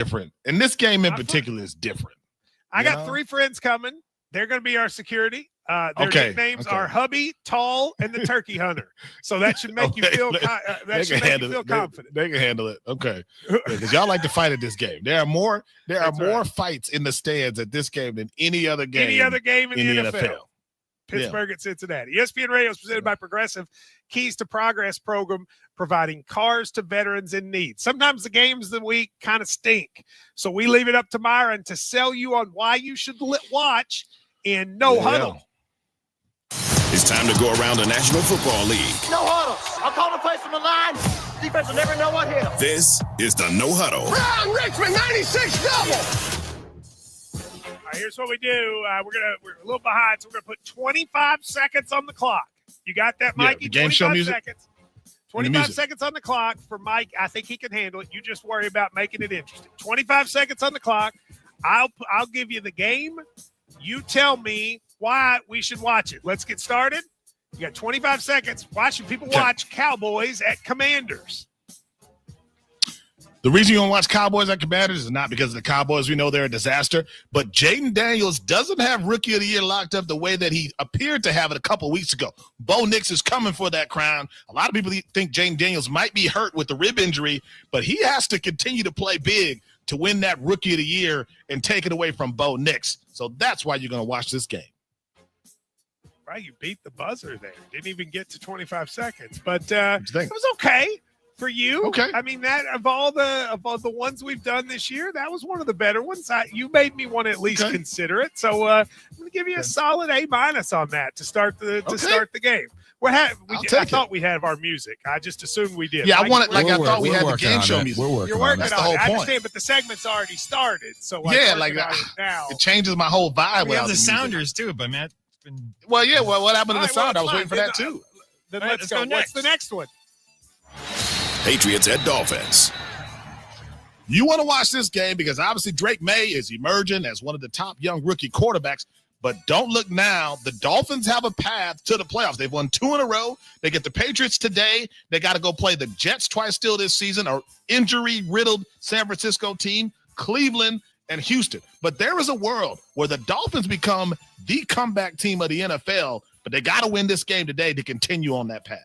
different. And this game in particular is different. I got 3 friends coming. They're going to be our security. Their nicknames are Hubby, Tall, and the Turkey Hunter. So that should make you feel confident. They can handle it. Okay. Because y'all like to fight at this game. There are more fights in the stands at this game than any other game in the NFL. Pittsburgh at Cincinnati. ESPN Radio is presented by Progressive. Keys to Progress program, providing cars to veterans in need. Sometimes the games of the week kind of stink. So we leave it up to Myron to sell you on why you should watch in No Huddle. It's time to go around the National Football League. No huddle. I'm calling plays from the line. Defense will never know what hit them. This is the No Huddle. Brown Richmond 96 double. All right, here's what we do. We're a little behind, so we're gonna put 25 seconds on the clock. You got that, Mikey? The game show music. 25 seconds on the clock for Mike. I think he can handle it. You just worry about making it interesting. 25 seconds on the clock. I'll give you the game. You tell me why we should watch it. Let's get started. You got 25 seconds. Why should people watch Cowboys at Commanders? The reason you don't watch Cowboys at Commanders is not because of the Cowboys. We know they're a disaster. But Jaden Daniels doesn't have Rookie of the Year locked up the way that he appeared to have it a couple weeks ago. Bo Nix is coming for that crown. A lot of people think Jaden Daniels might be hurt with the rib injury, but he has to continue to play big to win that Rookie of the Year and take it away from Bo Nix. So that's why you're going to watch this game. Right, you beat the buzzer there. Didn't even get to 25 seconds, but it was okay. For you, okay. I mean, that of all the ones we've done this year, that was one of the better ones. You made me want to at least consider it. So I'm going to give you a solid A- on that to start the game. I thought we had our music. I just assumed we did. Yeah, I thought we had the game show music. You're working on it. I understand, but the segment's already started. So now it changes my whole vibe. We have the sounders too, but man, what happened to the sound? I was waiting for that too. Then let's go. What's the next one? Patriots at Dolphins. You want to watch this game because obviously Drake May is emerging as one of the top young rookie quarterbacks, but don't look now. The Dolphins have a path to the playoffs. They've won 2 in a row. They get the Patriots today. They got to go play the Jets twice still this season, or injury-riddled San Francisco team, Cleveland, and Houston. But there is a world where the Dolphins become the comeback team of the NFL, but they got to win this game today to continue on that path.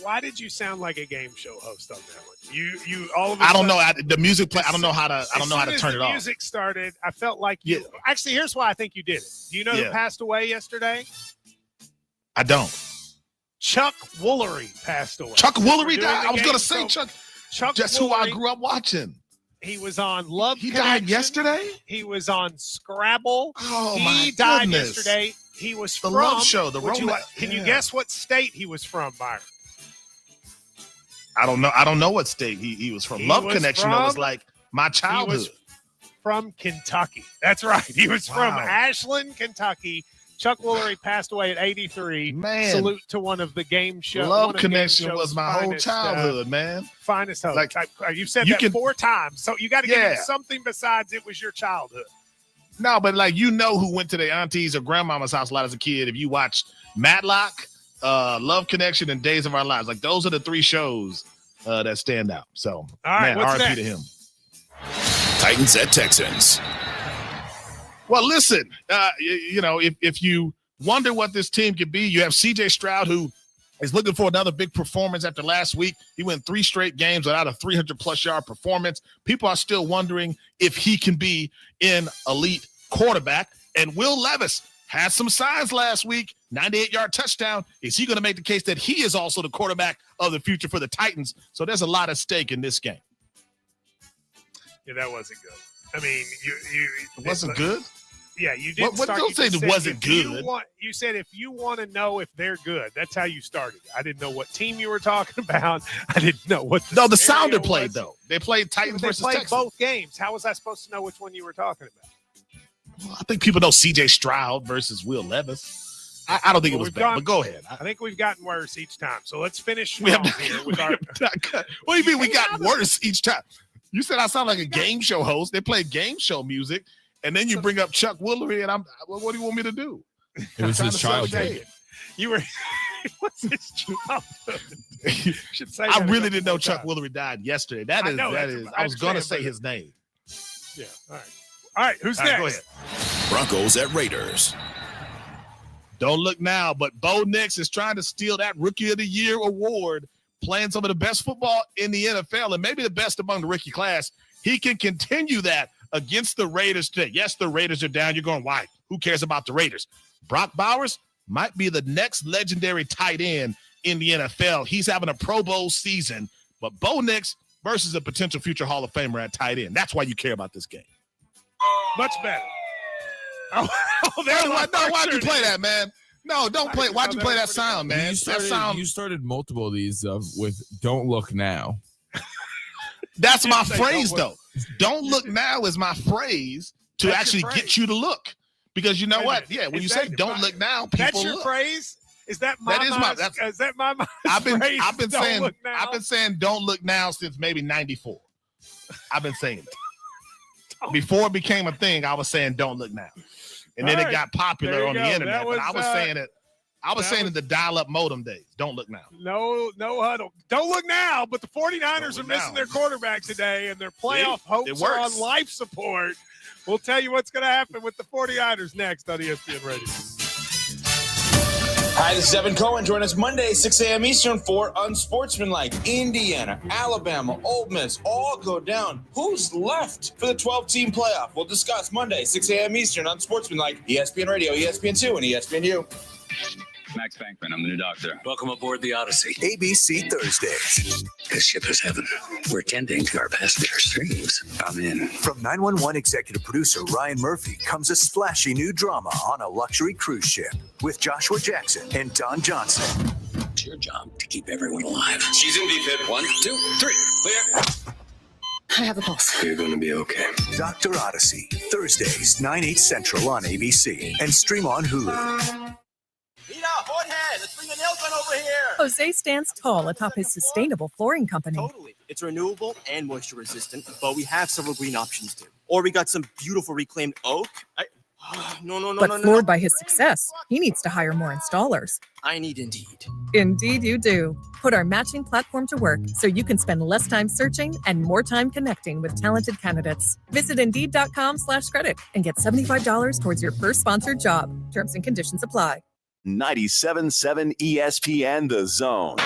Why did you sound like a game show host on that one? You all of a I don't sudden, know. The music play. I don't know how to turn it off. The music started. I felt like you. Yeah. Actually, here's why I think you did it. Do you know who passed away yesterday? I don't. Chuck Woolery passed away. Chuck Woolery died. I was going to say Chuck. That's Woolery, who I grew up watching. He was on Love He Connection. died yesterday? He was on Scrabble. Oh, he died yesterday. He was the from Love Show. The Can you guess what state he was from, Byron? I don't know what state he was from. Love Connection was like my childhood. He was from Kentucky. That's right. He was from Ashland, Kentucky. Chuck Woolery passed away at 83. Man. Salute to one of the game show. Love Connection was my whole childhood, man. Finest host. You've said that 4 times, so you got to give me something besides it was your childhood. No, but who went to their auntie's or grandmama's house a lot as a kid. If you watched Matlock, Love Connection, and Days of Our Lives, those are the 3 shows that stand out. So, all right, what's RIP next? to him. Titans at Texans. Well, listen, if you wonder what this team could be, you have C.J. Stroud, who is looking for another big performance after last week. He went 3 straight games without a 300-plus yard performance. People are still wondering if he can be an elite quarterback. And Will Levis had some signs last week, 98-yard touchdown. Is he going to make the case that he is also the quarterback of the future for the Titans? So there's a lot at stake in this game. Yeah, that wasn't good. I mean, it wasn't good? Yeah, you didn't start. Don't say it wasn't good. You said if you want to know if they're good, that's how you started. I didn't know what team you were talking about. I didn't know what the sounder played, though. They played Titans versus Texans. They played both games. How was I supposed to know which one you were talking about? Well, I think people know C.J. Stroud versus Will Levis. I don't think it was bad, but go ahead. I think we've gotten worse each time. So let's finish strong here with our. What do you mean we got worse each time? You said I sound like a game show host. They play game show music, and then you bring up Chuck Woolery, and what do you want me to do? It was his childhood. You were What's his job? Should say I that really a didn't know couple Chuck times. Willery died yesterday. That is. I I was going to understand, say but- his name. Yeah. All right. Who's All next? right, go ahead. Broncos at Raiders. Don't look now, but Bo Nix is trying to steal that Rookie of the Year award, playing some of the best football in the NFL and maybe the best among the rookie class. He can continue that against the Raiders today. Yes, the Raiders are down. You're going, why? Who cares about the Raiders? Brock Bowers might be the next legendary tight end in the NFL. He's having a Pro Bowl season, but Bo Nix versus a potential future Hall of Famer at tight end. That's why you care about this game. Much better. Why'd you play that, man? No, don't play. Why'd you play that sound, man? You started multiple of these with "Don't Look Now." That's my phrase, though. Don't look now is my phrase to actually get you to look. Because you know what? Yeah, when you say "don't look now," people that's your look. phrase. Is that my? Is that my? I've been saying. I've been saying "don't look now" since maybe '94. I've been saying it. Before it became a thing, I was saying "don't look now," and then it got popular on the internet. But I was saying it. I was saying in the dial-up modem days. Don't look now. No huddle. Don't look now. But the 49ers are missing their quarterback today, and their playoff hopes are on life support. We'll tell you what's going to happen with the 49ers next on ESPN Radio. Hi, this is Evan Cohen. Join us Monday, 6 a.m. Eastern for Unsportsmanlike. Indiana, Alabama, Ole Miss all go down. Who's left for the 12-team playoff? We'll discuss Monday, 6 a.m. Eastern, Unsportsmanlike. ESPN Radio, ESPN2, and ESPNU. Max Bankman, I'm the new doctor. Welcome aboard the Odyssey. ABC Thursdays. This ship is heaven. We're tending to our passengers' dreams. I'm in. From 911 executive producer Ryan Murphy comes a splashy new drama on a luxury cruise ship with Joshua Jackson and Don Johnson. It's your job to keep everyone alive. She's in VFib. 1, 2, 3. Clear. I have a pulse. You're going to be okay. Dr. Odyssey. Thursdays, 9/8 Central on ABC. And stream on Hulu. Let's bring the nail gun over here. Jose stands tall atop his sustainable flooring company. Totally. It's renewable and moisture resistant, but we have several green options too. Or we got some beautiful reclaimed oak. But floored by his success, he needs to hire more installers. I need Indeed. Indeed you do. Put our matching platform to work so you can spend less time searching and more time connecting with talented candidates. Visit Indeed.com/credit and get $75 towards your first sponsored job. Terms and conditions apply. 97.7 ESPN The Zone.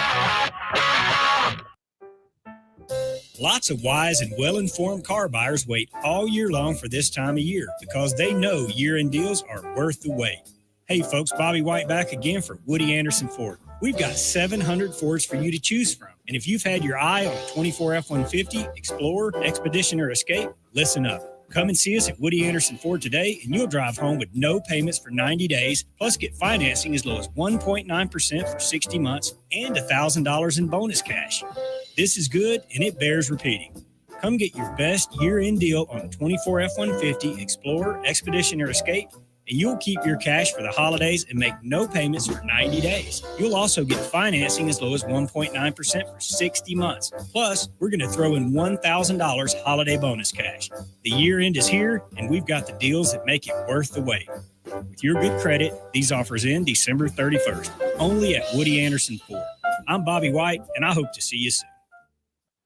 Lots of wise and well-informed car buyers wait all year long for this time of year because they know year-end deals are worth the wait. Hey folks, Bobby White back again for Woody Anderson Ford. We've got 700 Fords for you to choose from. And if you've had your eye on a 24 F-150, Explorer, Expedition, or Escape, listen up. Come and see us at Woody Anderson Ford today, and you'll drive home with no payments for 90 days, plus get financing as low as 1.9% for 60 months and $1,000 in bonus cash. This is good, and it bears repeating. Come get your best year-end deal on the 24 F-150, Explorer, Expedition, or Escape, and you'll keep your cash for the holidays and make no payments for 90 days. You'll also get financing as low as 1.9% for 60 months. Plus, we're going to throw in $1,000 holiday bonus cash. The year end is here, and we've got the deals that make it worth the wait. With your good credit, these offers end December 31st, only at Woody Anderson Ford. I'm Bobby White, and I hope to see you soon.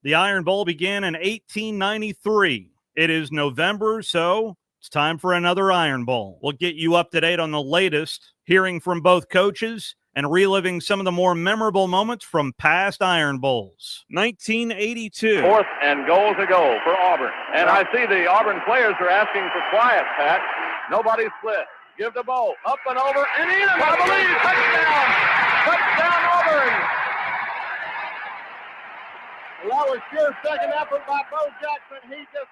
The Iron Bowl began in 1893. It is November, so it's time for another Iron Bowl. We'll get you up to date on the latest, hearing from both coaches and reliving some of the more memorable moments from past Iron Bowls. 1982. 4th and goal to go for Auburn. And I see the Auburn players are asking for quiet, Pat. Nobody split. Give the ball up and over and in, I believe. Touchdown. Touchdown, Auburn. Well, that was sure second effort by Bo Jackson. He just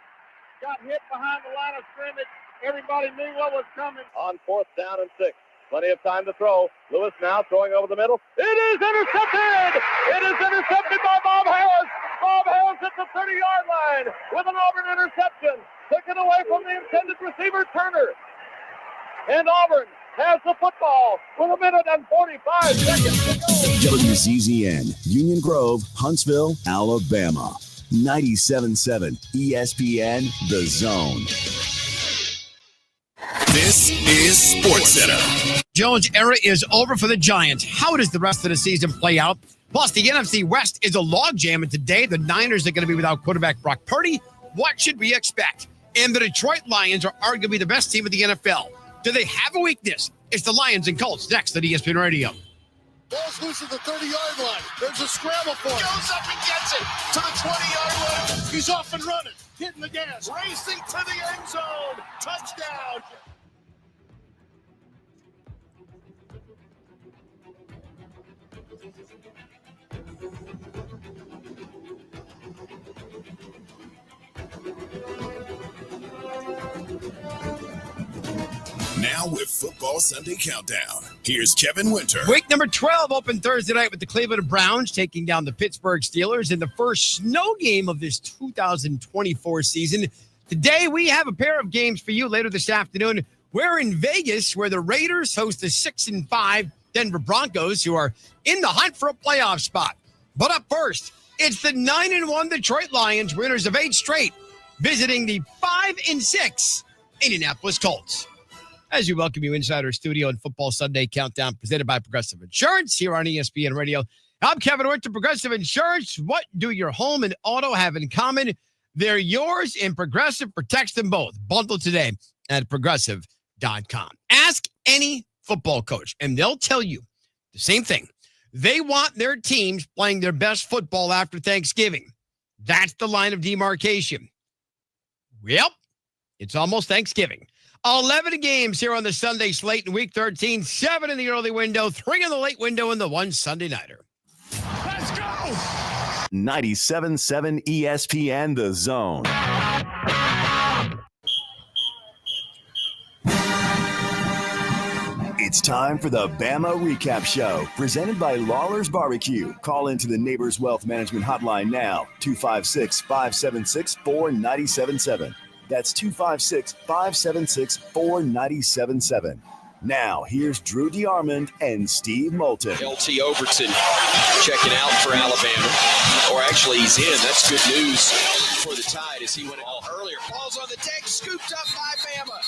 got hit behind the line of scrimmage. Everybody knew what was coming. On 4th down and 6. Plenty of time to throw. Lewis now throwing over the middle. It is intercepted! It is intercepted by Bob Harris. Bob Harris at the 30-yard line with an Auburn interception. Took it away from the intended receiver, Turner. And Auburn has the football with 1 minute and 45 seconds to go. WCZN, Union Grove, Huntsville, Alabama. 97.7 ESPN The Zone. This is SportsCenter. Jones' era is over for the Giants. How does the rest of the season play out? Plus, the NFC West is a logjam, and today the Niners are going to be without quarterback Brock Purdy. What should we expect? And the Detroit Lions are arguably the best team in the NFL. Do they have a weakness? It's the Lions and Colts next on ESPN Radio. Ball's loose at the 30-yard line. There's a scramble for it. Goes up and gets it to the 20-yard line. He's off and running, hitting the gas, racing to the end zone. Touchdown. Now with Football Sunday Countdown, here's Kevin Winter. Week number 12 opened Thursday night with the Cleveland Browns taking down the Pittsburgh Steelers in the first snow game of this 2024 season. Today, we have a pair of games for you later this afternoon. We're in Vegas, where the Raiders host the 6-5 Denver Broncos, who are in the hunt for a playoff spot. But up first, it's the 9-1 Detroit Lions, winners of 8 straight, visiting the 5-6 Indianapolis Colts. As we welcome you inside our studio and Football Sunday Countdown presented by Progressive Insurance here on ESPN Radio. I'm Kevin Winter, Progressive Insurance. What do your home and auto have in common? They're yours, and Progressive protects them both. Bundle today at Progressive.com. Ask any football coach, and they'll tell you the same thing. They want their teams playing their best football after Thanksgiving. That's the line of demarcation. Yep, it's almost Thanksgiving. 11 games here on the Sunday slate in Week 13, 7 in the early window, 3 in the late window, and the 1 Sunday nighter. Let's go! 97.7 ESPN The Zone. It's time for the Bama Recap Show, presented by Lawlers Barbecue. Call into the Neighbors Wealth Management Hotline now, 256-576-4977. That's 256-576-4977. Now, here's Drew DeArmond and Steve Moulton. LT Overton checking out for Alabama. Or actually, he's in. That's good news for the Tide as he went out earlier. Ball's on the deck, scooped up by Bama.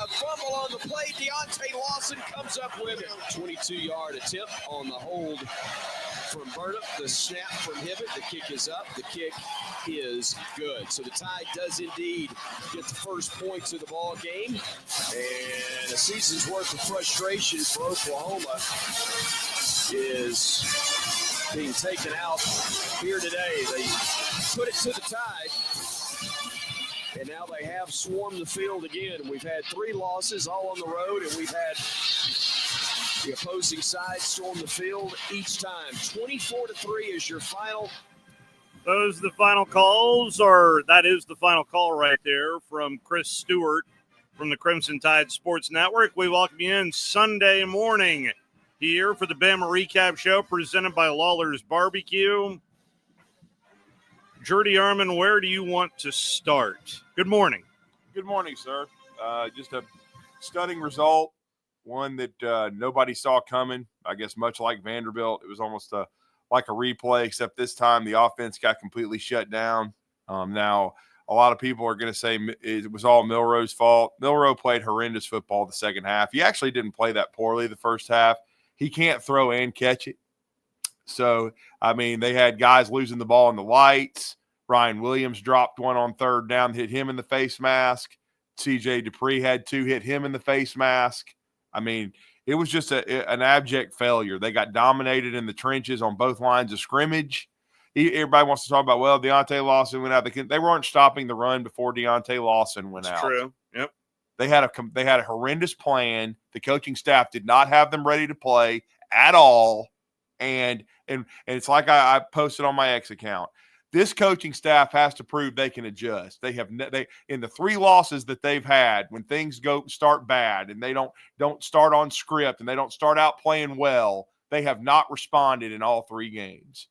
A fumble on the play. Deontay Lawson comes up with it. 22-yard attempt on the hold from Burnham. The snap from Hibbett. The kick is up. The kick is good. So the Tide does indeed get the first points of the ball game. And a season's worth of frustration for Oklahoma is being taken out here today. They put it to the Tide. And now they have swarmed the field again. We've had 3 losses all on the road, and we've had the opposing side storm the field each time. 24-3 is your final. Those are the final calls, or that is the final call right there from Chris Stewart from the Crimson Tide Sports Network. We welcome you in Sunday morning here for the Bama Recap Show presented by Lawlers Barbecue. Jordy Armin, where do you want to start? Good morning. Good morning, sir. Just a stunning result, one that nobody saw coming. I guess much like Vanderbilt, it was almost like a replay, except this time the offense got completely shut down. Now, a lot of people are going to say it was all Milroe's fault. Milroe played horrendous football the second half. He actually didn't play that poorly the first half. He can't throw and catch it. So, I mean, they had guys losing the ball in the lights. Ryan Williams dropped one on third down, hit him in the face mask. C.J. Dupree had 2, hit him in the face mask. I mean, it was just an abject failure. They got dominated in the trenches on both lines of scrimmage. Everybody wants to talk about, well, Deontay Lawson went out. They weren't stopping the run before Deontay Lawson went out. True. Yep. They had a horrendous plan. The coaching staff did not have them ready to play at all. And it's like I posted on my X account. This coaching staff has to prove they can adjust. They in the 3 losses that they've had, when things start bad and they don't start on script and they don't start out playing well, they have not responded in all 3 games.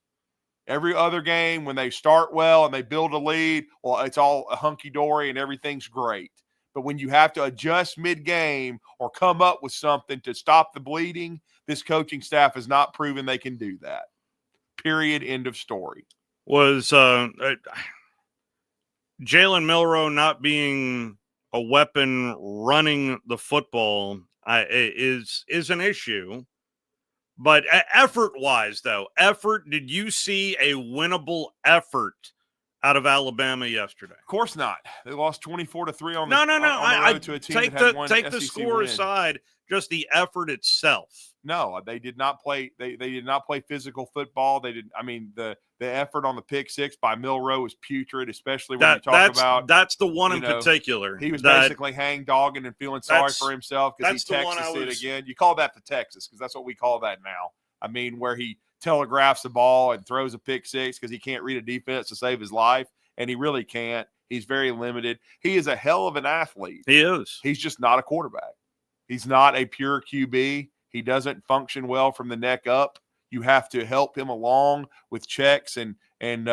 Every other game, when they start well and they build a lead, well, it's all hunky-dory and everything's great. But when you have to adjust mid-game or come up with something to stop the bleeding, this coaching staff has not proven they can do that. Period. End of story. Was Jalen Milroe not being a weapon running the football is an issue. But effort-wise, though, did you see a winnable effort out of Alabama yesterday? Of course not. They lost 24-3 on the No. road to a team that had one take the SEC score win. aside, just the effort itself. No, they did not play. They did not play physical football. They did. I mean, the effort on the pick six by Milroe was putrid, especially when you talk about. That's the one in particular. He was basically hang dogging and feeling sorry for himself because he Texas it again. You call that the Texas because that's what we call that now. I mean, where he telegraphs the ball and throws a pick six because he can't read a defense to save his life, and he really can't. He's very limited. He is a hell of an athlete. He is. He's just not a quarterback. He's not a pure QB. He doesn't function well from the neck up. You have to help him along with checks and reads.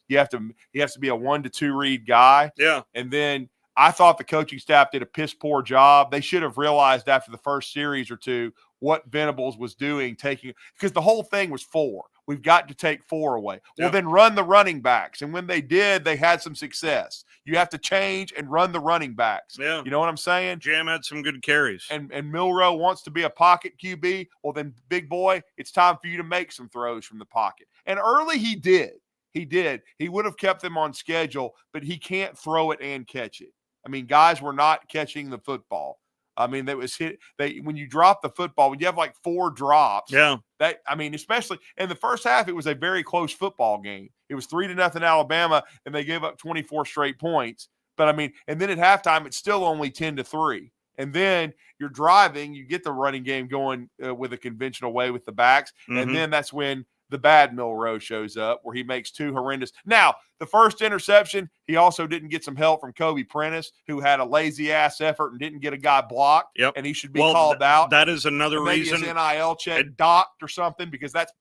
He has to be a 1 to 2 read guy. Yeah. And then I thought the coaching staff did a piss poor job. They should have realized after the first series or two what Venables was doing, because the whole thing was 4. We've got to take 4 away. Well, then run the running backs. And when they did, they had some success. You have to change and run the running backs. Yeah. You know what I'm saying? Jam had some good carries. And Milroe wants to be a pocket QB. Well, then, big boy, it's time for you to make some throws from the pocket. And early he did. He did. He would have kept them on schedule, but he can't throw it and catch it. I mean, guys were not catching the football. I mean, that was hit. When you drop the football, when you have like 4 drops, especially in the first half, it was a very close football game. It was 3-0 Alabama, and they gave up 24 straight points. But I mean, and then at halftime, it's still only 10-3. And then you're driving, you get the running game going with a conventional way with the backs, and then that's when the bad Milroe shows up, where he makes 2 horrendous. Now, the first interception, he also didn't get some help from Kobe Prentice, who had a lazy-ass effort and didn't get a guy blocked, and he should be called out. That is another reason. Maybe his NIL check docked or something, because that's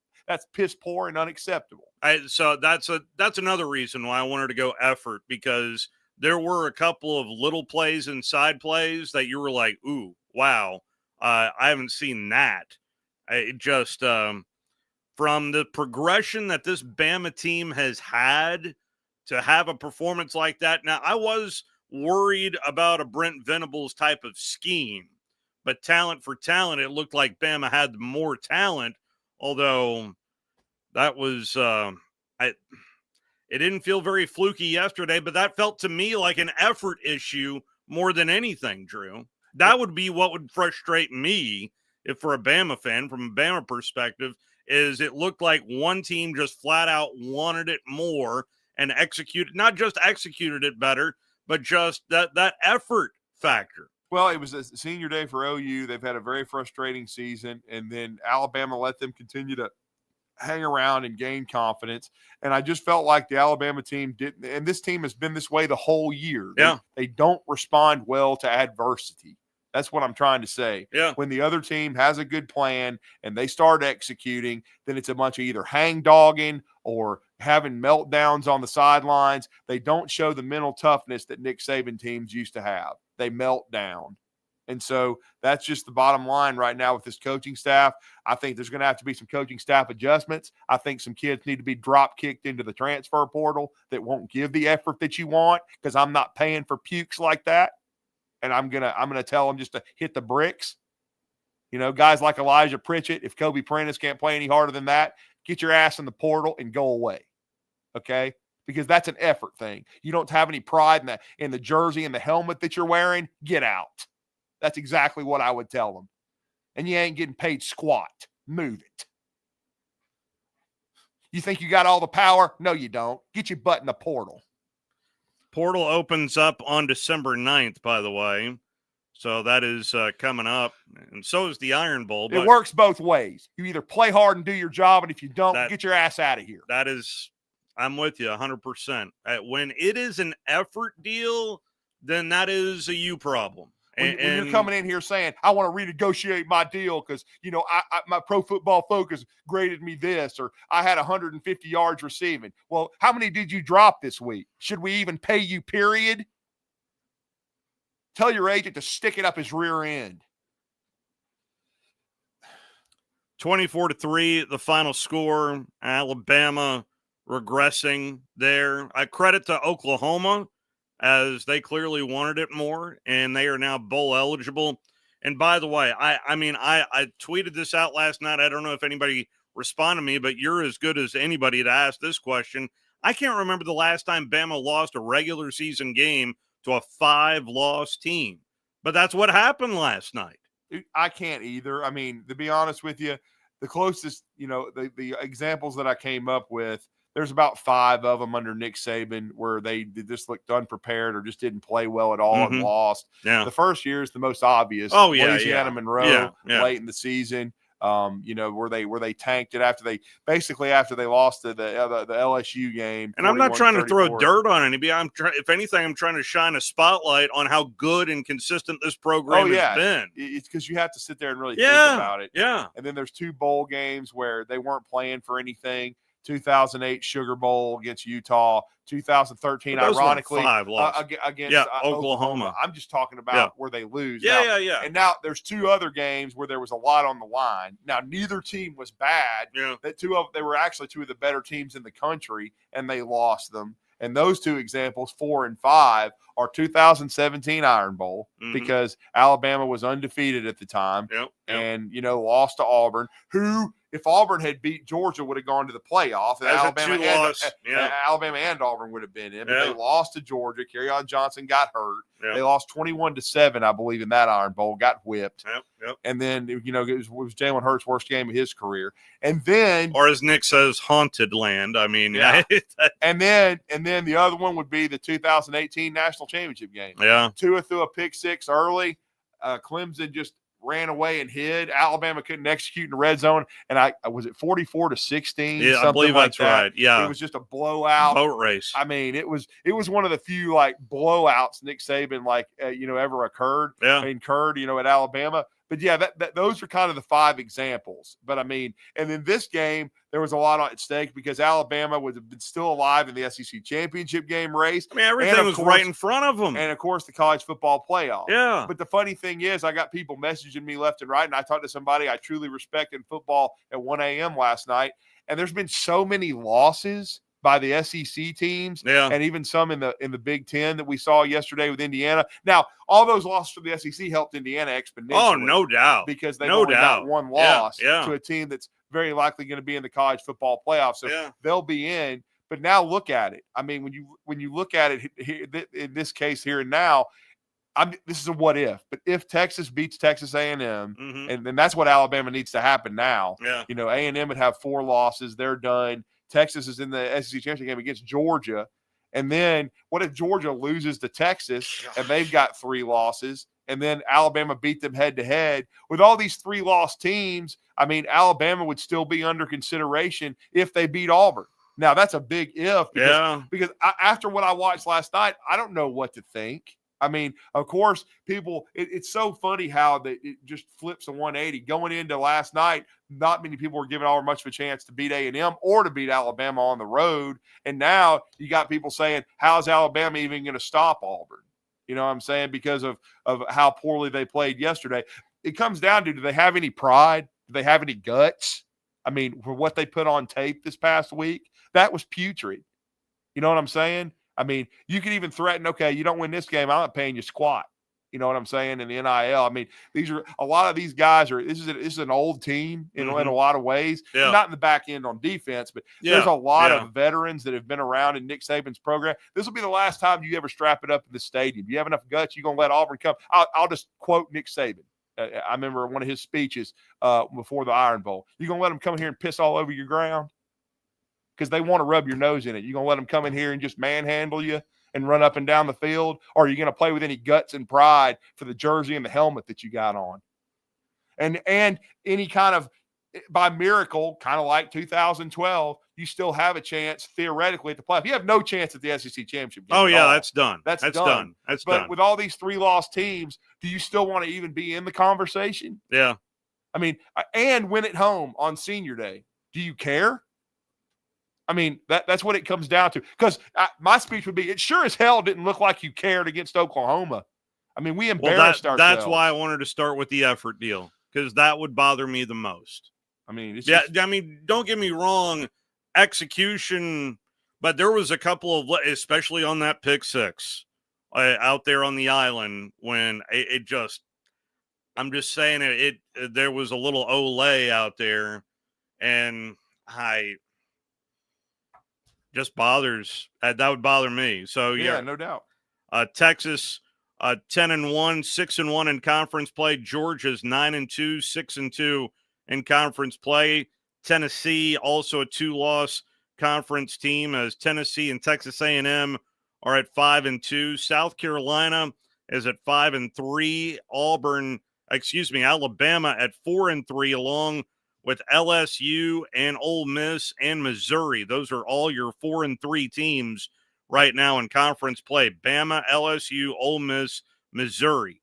piss poor and unacceptable. So that's another reason why I wanted to go effort, because there were a couple of little plays and side plays that you were like, ooh, wow, I haven't seen that. It just from the progression that this Bama team has had to have a performance like that. Now, I was worried about a Brent Venables type of scheme, but talent for talent, it looked like Bama had more talent, although that was it didn't feel very fluky yesterday, but that felt to me like an effort issue more than anything, Drew. That would be what would frustrate me if for a Bama fan, from a Bama perspective, is it looked like one team just flat out wanted it more and not just executed it better, but just that effort factor. Well, it was a senior day for OU. They've had a very frustrating season, and then Alabama let them continue to hang around and gain confidence. And I just felt like the Alabama team didn't, and this team has been this way the whole year. Yeah. They don't respond well to adversity. That's what I'm trying to say. Yeah. When the other team has a good plan and they start executing, then it's a bunch of either hang dogging or having meltdowns on the sidelines. They don't show the mental toughness that Nick Saban teams used to have. They melt down. And so that's just the bottom line right now with this coaching staff. I think there's going to have to be some coaching staff adjustments. I think some kids need to be drop kicked into the transfer portal that won't give the effort that you want, because I'm not paying for pukes like that. And I'm gonna tell them just to hit the bricks. You know, guys like Elijah Pritchett, if Kobe Prentice can't play any harder than that, get your ass in the portal and go away. Okay? Because that's an effort thing. You don't have any pride in the jersey and the helmet that you're wearing, get out. That's exactly what I would tell them. And you ain't getting paid squat. Move it. You think you got all the power? No, you don't. Get your butt in the portal. Portal opens up on December 9th, by the way. So that is coming up. And so is the Iron Bowl. It works both ways. You either play hard and do your job, and if you don't, get your ass out of here. That is, I'm with you 100%. When it is an effort deal, then that is a you problem. When you're coming in here saying, I want to renegotiate my deal because, you know, my Pro Football Focus graded me this, or I had 150 yards receiving. Well, how many did you drop this week? Should we even pay you, period? Tell your agent to stick it up his rear end. 24-3, the final score. Alabama regressing there. I credit to Oklahoma, as they clearly wanted it more, and they are now bowl eligible. And by the way, I tweeted this out last night. I don't know if anybody responded to me, but you're as good as anybody to ask this question. I can't remember the last time Bama lost a regular season game to a 5-loss team, but that's what happened last night. I can't either. I mean, to be honest with you, the closest, the examples that I came up with, there's about 5 of them under Nick Saban where they just looked unprepared or just didn't play well at all and lost. Yeah. The first year is the most obvious. Oh, yeah. Louisiana Monroe late in the season. Where they tanked it after they lost to the LSU game. And I'm not trying to throw dirt on anybody. If anything, I'm trying to shine a spotlight on how good and consistent this program has been. It's because you have to sit there and really think about it. Yeah. And then there's 2 bowl games where they weren't playing for anything. 2008 Sugar Bowl against Utah, 2013, ironically, against Oklahoma. I'm just talking about where they lose. Yeah. And now there's 2 other games where there was a lot on the line. Now, neither team was bad. Yeah. They were actually 2 of the better teams in the country, and they lost them. And those 2 examples, 4 and 5, are 2017 Iron Bowl because Alabama was undefeated at the time and, lost to Auburn, who, if Auburn had beat Georgia, would have gone to the playoff. And Alabama and Auburn would have been in. But they lost to Georgia. Kerryon Johnson got hurt. They lost 21-7, I believe, in that Iron Bowl, got whipped. And then, it was Jalen Hurts' worst game of his career. And then, or as Nick says, haunted land. I mean, and then the other one would be the 2018 National Championship game. Yeah. Tua threw a pick 6 early. Clemson just ran away and hid. Alabama couldn't execute in the red zone. And was it 44-16? Yeah, I believe that's right. Yeah. It was just a blowout. Boat race. I mean, it was one of the few blowouts Nick Saban ever occurred. Incurred, at Alabama. But those are kind of the 5 examples. But I mean, and in this game, there was a lot at stake because Alabama would have been still alive in the SEC championship game race. I mean, everything was right in front of them. And of course, the college football playoff. Yeah. But the funny thing is, I got people messaging me left and right. And I talked to somebody I truly respect in football at 1 a.m. last night. And there's been so many losses by the SEC teams and even some in the Big Ten that we saw yesterday with Indiana. Now, all those losses from the SEC helped Indiana exponentially. Oh, no doubt. Because they've only got 1 loss to a team that's very likely going to be in the college football playoff. So they'll be in. But now look at it. I mean, when you look at it here, in this case here and now, this is a what if. But if Texas beats Texas A&M, and then that's what Alabama needs to happen now. Yeah. A&M would have 4 losses. They're done. Texas is in the SEC championship game against Georgia. And then what if Georgia loses to Texas and they've got 3 losses and then Alabama beat them head to head? With all these 3-loss teams, I mean, Alabama would still be under consideration if they beat Auburn. Now, that's a big if because after what I watched last night, I don't know what to think. I mean, of course, people, it's so funny how it just flips a 180. Going into last night, not many people were giving Auburn much of a chance to beat A&M or to beat Alabama on the road. And now you got people saying, how's Alabama even going to stop Auburn? You know what I'm saying? Because of how poorly they played yesterday. It comes down to, do they have any pride? Do they have any guts? I mean, for what they put on tape this past week, that was putrid. You know what I'm saying? I mean, you can even threaten, okay, you don't win this game, I'm not paying you squat. You know what I'm saying? In the NIL, I mean, a lot of these guys this is an old team in a lot of ways. Yeah. Not in the back end on defense, but there's a lot of veterans that have been around in Nick Saban's program. This will be the last time you ever strap it up in the stadium. You have enough guts, you're going to let Auburn come. I'll just quote Nick Saban. I remember one of his speeches before the Iron Bowl. You're going to let them come here and piss all over your ground? Because they want to rub your nose in it. You're going to let them come in here and just manhandle you and run up and down the field? Or are you going to play with any guts and pride for the jersey and the helmet that you got on? And any kind of, by miracle, kind of like 2012, you still have a chance theoretically at the playoff. You have no chance at the SEC championship game. Oh, yeah, that's done. That's done. But with all these 3-loss teams, do you still want to even be in the conversation? Yeah. I mean, and win at home on senior day. Do you care? I mean, that's what it comes down to. Because my speech would be, it sure as hell didn't look like you cared against Oklahoma. I mean, we embarrassed ourselves. That's why I wanted to start with the effort deal, because that would bother me the most. I mean, I mean, don't get me wrong. execution, but there was a couple of, especially on that pick six out there on the island when it just, I'm just saying there was a little Olay out there, and just bothers. That would bother me. So yeah, no doubt. Texas 10-1, 6-1 in conference play. Georgia's 9-2, 6-2 in conference play. Tennessee also a 2-loss conference team, as Tennessee and Texas A&M are at 5-2. South Carolina is at 5-3. Alabama at 4-3, along with LSU and Ole Miss and Missouri. Those are all your 4-3 teams right now in conference play. Bama, LSU, Ole Miss, Missouri.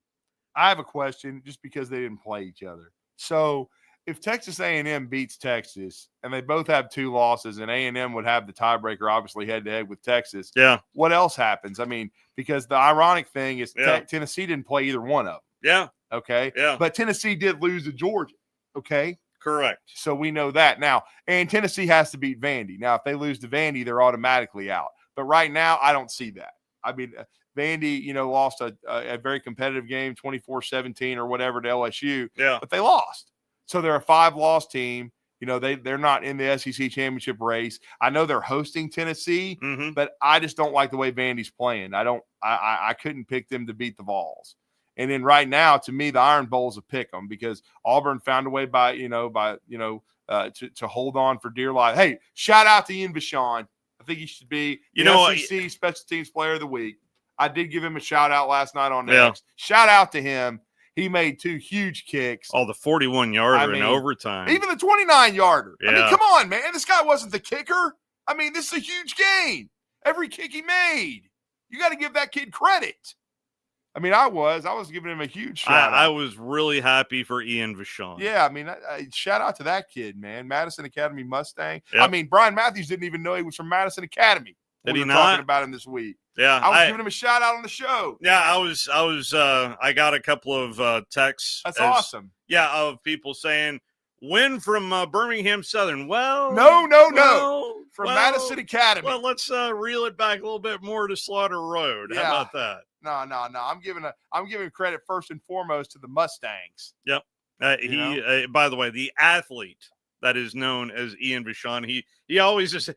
I have a question, just because they didn't play each other. So if Texas A&M beats Texas and they both have 2 losses, and A&M would have the tiebreaker, obviously head-to-head with Texas, what else happens? I mean, because the ironic thing is Tennessee didn't play either one of them. Yeah. Okay. Yeah. But Tennessee did lose to Georgia. Okay. Correct. So we know that now. And Tennessee has to beat Vandy. Now, if they lose to Vandy, they're automatically out. But right now, I don't see that. I mean, Vandy, lost a very competitive game, 24-17 or whatever to LSU. Yeah. But they lost. So they're a 5-loss team. They're not in the SEC championship race. I know they're hosting Tennessee, but I just don't like the way Vandy's playing. I couldn't pick them to beat the Vols. And then right now, to me, the Iron Bowl's a pick 'em, because Auburn found a way to hold on for dear life. Hey, shout out to Ian Vachon. I think he should be the SEC Special Teams Player of the Week. I did give him a shout out last night on X. Shout out to him. He made 2 huge kicks. Oh, the 41-yarder in overtime. Even the 29-yarder. Yeah. I mean, come on, man. This guy wasn't the kicker. I mean, this is a huge game. Every kick he made. You got to give that kid credit. I mean, I was giving him a huge shout out. I was really happy for Ian Vachon. Yeah, I mean, shout out to that kid, man. Madison Academy Mustang. Yep. I mean, Brian Matthews didn't even know he was from Madison Academy. Did we he were not? Talking about him this week. Yeah, I was giving him a shout out on the show. Yeah, I got a couple of texts. That's awesome. Yeah, of people saying, win from Birmingham Southern. Well, no. From Madison Academy. Well, let's reel it back a little bit more to Slaughter Road. Yeah. How about that? No. I'm giving credit first and foremost to the Mustangs. Yep. By the way, the athlete that is known as Ian Vachon, he always the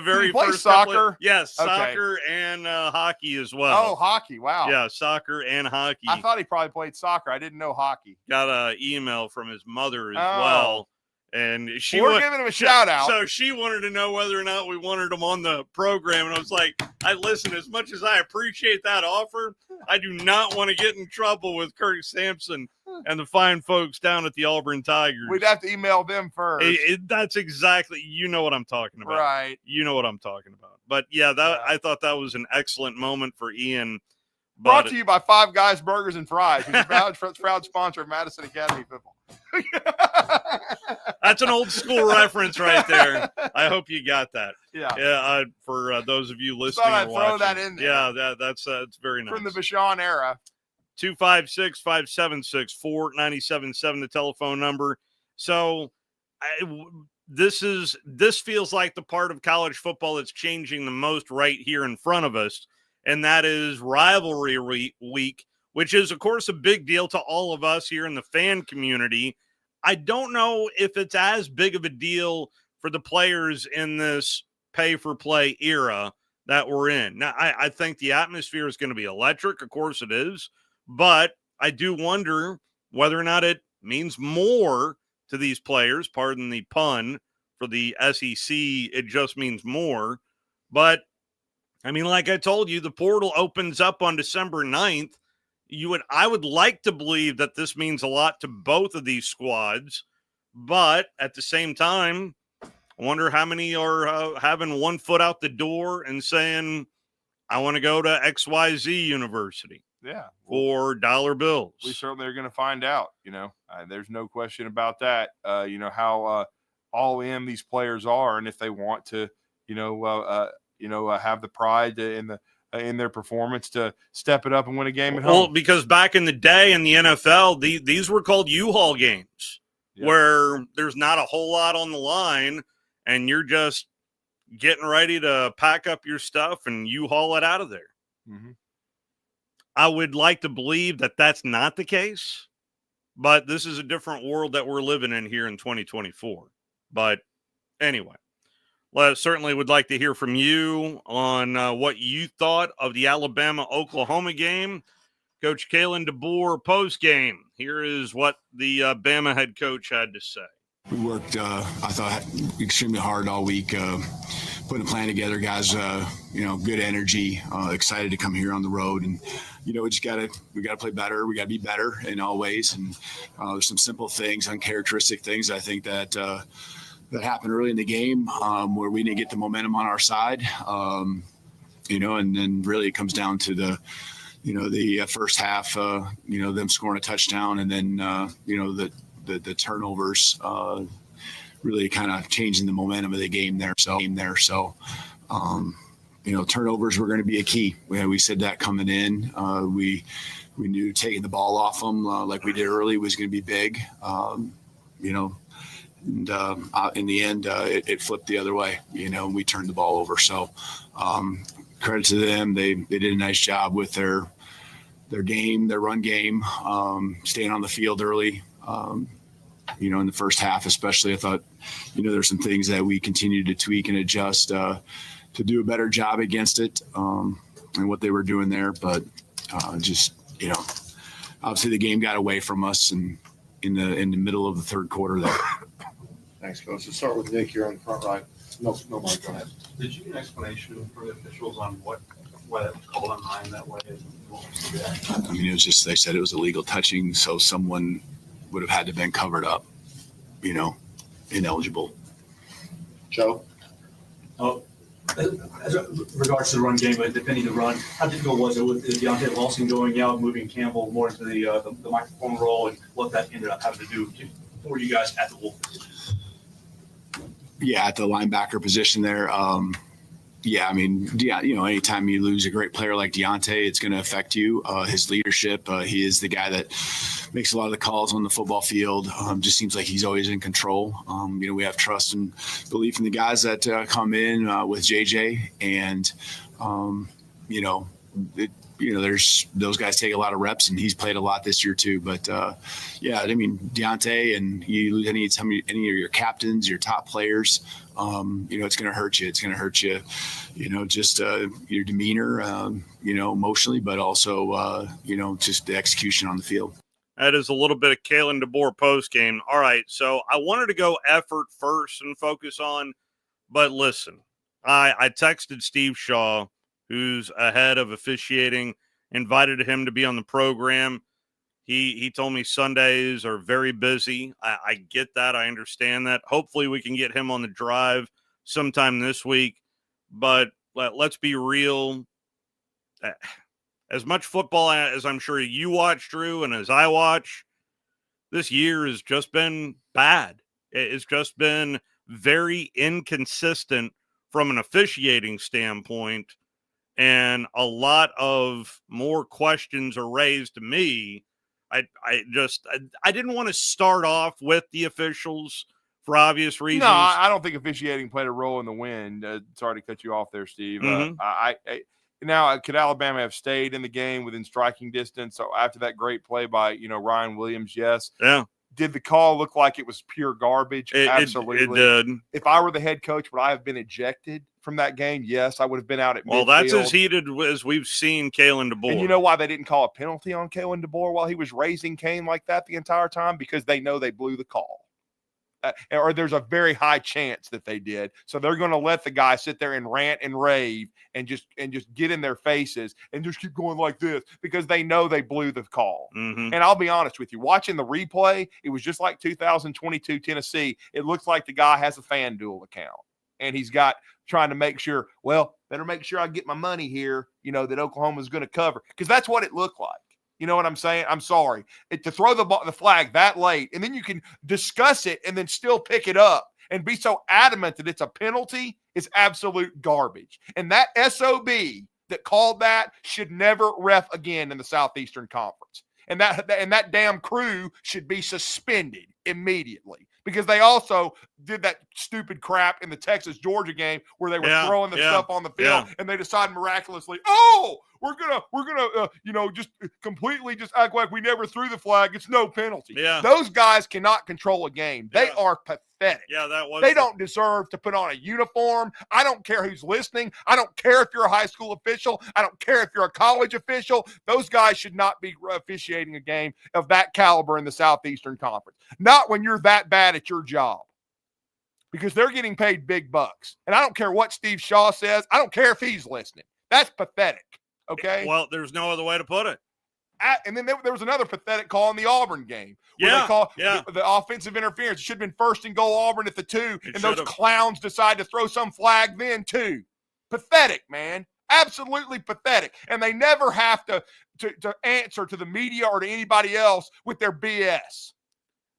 very first soccer. Yes, soccer and hockey as well. Oh, hockey! Wow. Yeah, soccer and hockey. I thought he probably played soccer. I didn't know hockey. Got an email from his mother as well. And we're giving him a shout out. So she wanted to know whether or not we wanted him on the program. And I was like, listen, as much as I appreciate that offer, I do not want to get in trouble with Kurt Sampson and the fine folks down at the Auburn Tigers. We'd have to email them first. That's exactly, what I'm talking about. Right. You know what I'm talking about. But I thought that was an excellent moment for Ian. Brought to you by Five Guys Burgers and Fries, which is proud sponsor of Madison Academy football. That's an old school reference right there. I hope you got that. Yeah. For those of you listening, I'd throw that in there. Yeah, that's it's very nice. From the Vachon era. 256-576-4977, the telephone number. So this feels like the part of college football that's changing the most right here in front of us, and that is rivalry week, which is, of course, a big deal to all of us here in the fan community. I don't know if it's as big of a deal for the players in this pay-for-play era that we're in. Now, I think the atmosphere is going to be electric. Of course it is. But I do wonder whether or not it means more to these players. Pardon the pun. For the SEC, it just means more. But, I mean, like I told you, the portal opens up on December 9th. I would like to believe that this means a lot to both of these squads. But at the same time, I wonder how many are having one foot out the door and saying, I want to go to XYZ University. Yeah. For dollar bills. We certainly are going to find out, there's no question about that. How all in these players are, and if they want to, have the pride in their performance to step it up and win a game at home. Well, because back in the day in the NFL, these were called U-Haul games where there's not a whole lot on the line. and you're just getting ready to pack up your stuff and you haul it out of there. Mm-hmm. I would like to believe that that's not the case, but this is a different world that we're living in here in 2024. But anyway, certainly would like to hear from you on what you thought of the Alabama-Oklahoma game. Coach Kalen DeBoer post-game. Here is what the Bama head coach had to say. We worked, I thought, extremely hard all week, putting a plan together. Guys, good energy, excited to come here on the road. And, we gotta play better. We gotta be better in all ways. And there's some simple things, uncharacteristic things, I think, that happened early in the game where we didn't get the momentum on our side. And then really it comes down to the first half, them scoring a touchdown, and then, the turnovers really kind of changing the momentum of the game there. So, turnovers were going to be a key. We said that coming in. We knew taking the ball off them like we did early was going to be big. And in the end, it flipped the other way. We turned the ball over. So credit to them. They did a nice job with their run game, staying on the field early. In the first half, especially, I thought, there's some things that we continued to tweak and adjust to do a better job against it and what they were doing there. But obviously the game got away from us and in the middle of the third quarter there. Thanks, Coach. Let's start with Nick here on the front right. No, Mike, go ahead. Did you get an explanation for the officials on why that was called on line that way? It was just, they said it was illegal touching, so someone would have had to been covered up, ineligible. Joe? As regards to the run game, but defending the run, how difficult was it with Deontay Lawson going out, moving Campbell more into the microphone role, and what that ended up having to do for you guys at the Wolf position? Yeah, at the linebacker position there. Anytime you lose a great player like Deontay, it's going to affect you. His leadership, he is the guy that makes a lot of the calls on the football field. Just seems like he's always in control. We have trust and belief in the guys that come in with JJ, and there's those guys take a lot of reps, and he's played a lot this year too. But Deontay, and you lose any of your captains, your top players, it's going to hurt you. It's going to hurt you, just your demeanor, emotionally, but also, just the execution on the field. That is a little bit of Kalen DeBoer post game. All right, so I wanted to go effort first and focus on, but listen, I texted Steve Shaw, who's ahead of officiating, invited him to be on the program. He told me Sundays are very busy. I get that. I understand that. Hopefully we can get him on the drive sometime this week. But let's be real. As much football as I'm sure you watch, Drew, and as I watch, this year has just been bad. It's just been very inconsistent from an officiating standpoint. And a lot of more questions are raised to me. I didn't want to start off with the officials for obvious reasons. No, I don't think officiating played a role in the win. Sorry to cut you off there, Steve. Mm-hmm. Now, could Alabama have stayed in the game within striking distance? So after that great play by, Ryan Williams, yes. Yeah. Did the call look like it was pure garbage? Absolutely. It did. If I were the head coach, would I have been ejected from that game? Yes, I would have been out at midfield. Well, that's as heated as we've seen Kalen DeBoer. And you know why they didn't call a penalty on Kalen DeBoer while he was raising Kane like that the entire time? Because they know they blew the call. Or there's a very high chance that they did. So they're going to let the guy sit there and rant and rave and just get in their faces and just keep going like this because they know they blew the call. Mm-hmm. And I'll be honest with you, watching the replay, it was just like 2022 Tennessee. It looks like the guy has a FanDuel account and he's got trying to make sure, better make sure I get my money here, that Oklahoma's going to cover, because that's what it looked like. You know what I'm saying? I'm sorry. To throw the flag that late, and then you can discuss it and then still pick it up and be so adamant that it's a penalty is absolute garbage. And that SOB that called that should never ref again in the Southeastern Conference. And that damn crew should be suspended immediately because they also did that stupid crap in the Texas-Georgia game where they were Yeah, throwing the yeah, stuff on the field, yeah. and they decided miraculously, oh, we're gonna just completely just act like we never threw the flag. It's no penalty. Yeah. Those guys cannot control a game. They are pathetic. Yeah, that was. They don't deserve to put on a uniform. I don't care who's listening. I don't care if you're a high school official. I don't care if you're a college official. Those guys should not be officiating a game of that caliber in the Southeastern Conference. Not when you're that bad at your job. Because they're getting paid big bucks. And I don't care what Steve Shaw says. I don't care if he's listening. That's pathetic. Okay? Well, there's no other way to put it. And then there was another pathetic call in the Auburn game where they call the offensive interference. It should have been first and goal Auburn at the 2, and those clowns decide to throw some flag then too. Pathetic, man. Absolutely pathetic. And they never have to answer to the media or to anybody else with their BS.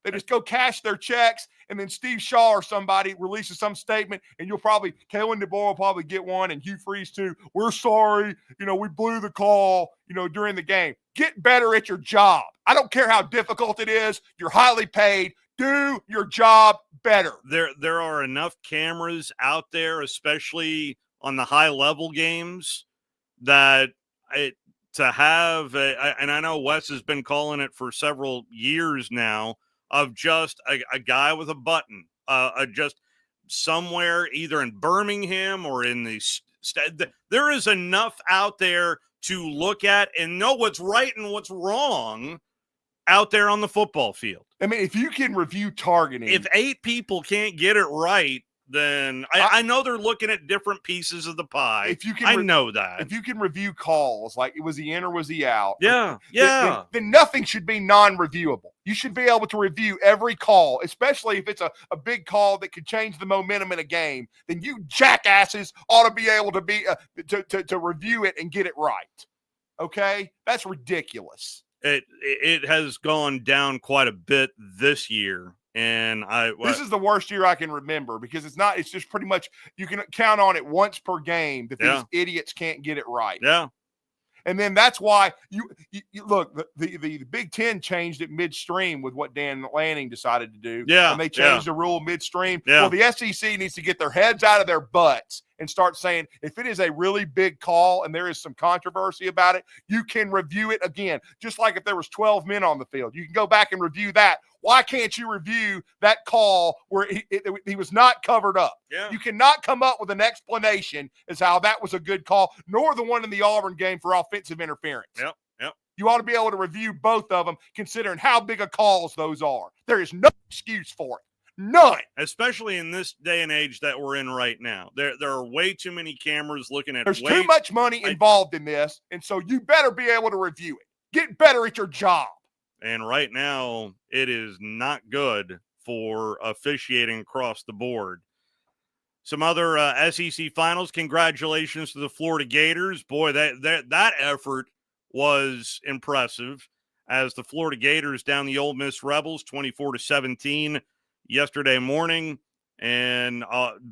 They just go cash their checks, and then Steve Shaw or somebody releases some statement, and Kalen DeBoer will probably get one, and Hugh Freeze too. We're sorry. We blew the call, during the game. Get better at your job. I don't care how difficult it is. You're highly paid. Do your job better. There are enough cameras out there, especially on the high-level games, that to have and I know Wes has been calling it for several years now, of just a guy with a button, just somewhere either in Birmingham or in the there is enough out there to look at and know what's right and what's wrong out there on the football field. I mean, if you can review targeting. If 8 people can't get it right, then I know they're looking at different pieces of the pie. If you can, I know that. If you can review calls, like was he in or was he out? Yeah, Then nothing should be non-reviewable. You should be able to review every call, especially if it's a big call that could change the momentum in a game. Then you jackasses ought to be able to be to review it and get it right. Okay, that's ridiculous. It has gone down quite a bit this year. And this is the worst year I can remember because it's just pretty much you can count on it once per game that these idiots can't get it right. Yeah. And then that's why you look, the Big Ten changed it midstream with what Dan Lanning decided to do. Yeah. And they changed the rule midstream. Yeah. Well, the SEC needs to get their heads out of their butts and start saying, if it is a really big call and there is some controversy about it, you can review it again. Just like if there was 12 men on the field, you can go back and review that. Why can't you review that call where he was not covered up? Yeah. You cannot come up with an explanation as how that was a good call, nor the one in the Auburn game for offensive interference. Yep. You ought to be able to review both of them, considering how big of calls those are. There is no excuse for it. None. Especially in this day and age that we're in right now. There are way too many cameras looking at. There's too much money involved in this, and so you better be able to review it. Get better at your job. And right now, it is not good for officiating across the board. Some other SEC finals. Congratulations to the Florida Gators. Boy, that effort was impressive as the Florida Gators down the Ole Miss Rebels 24-17 yesterday morning. And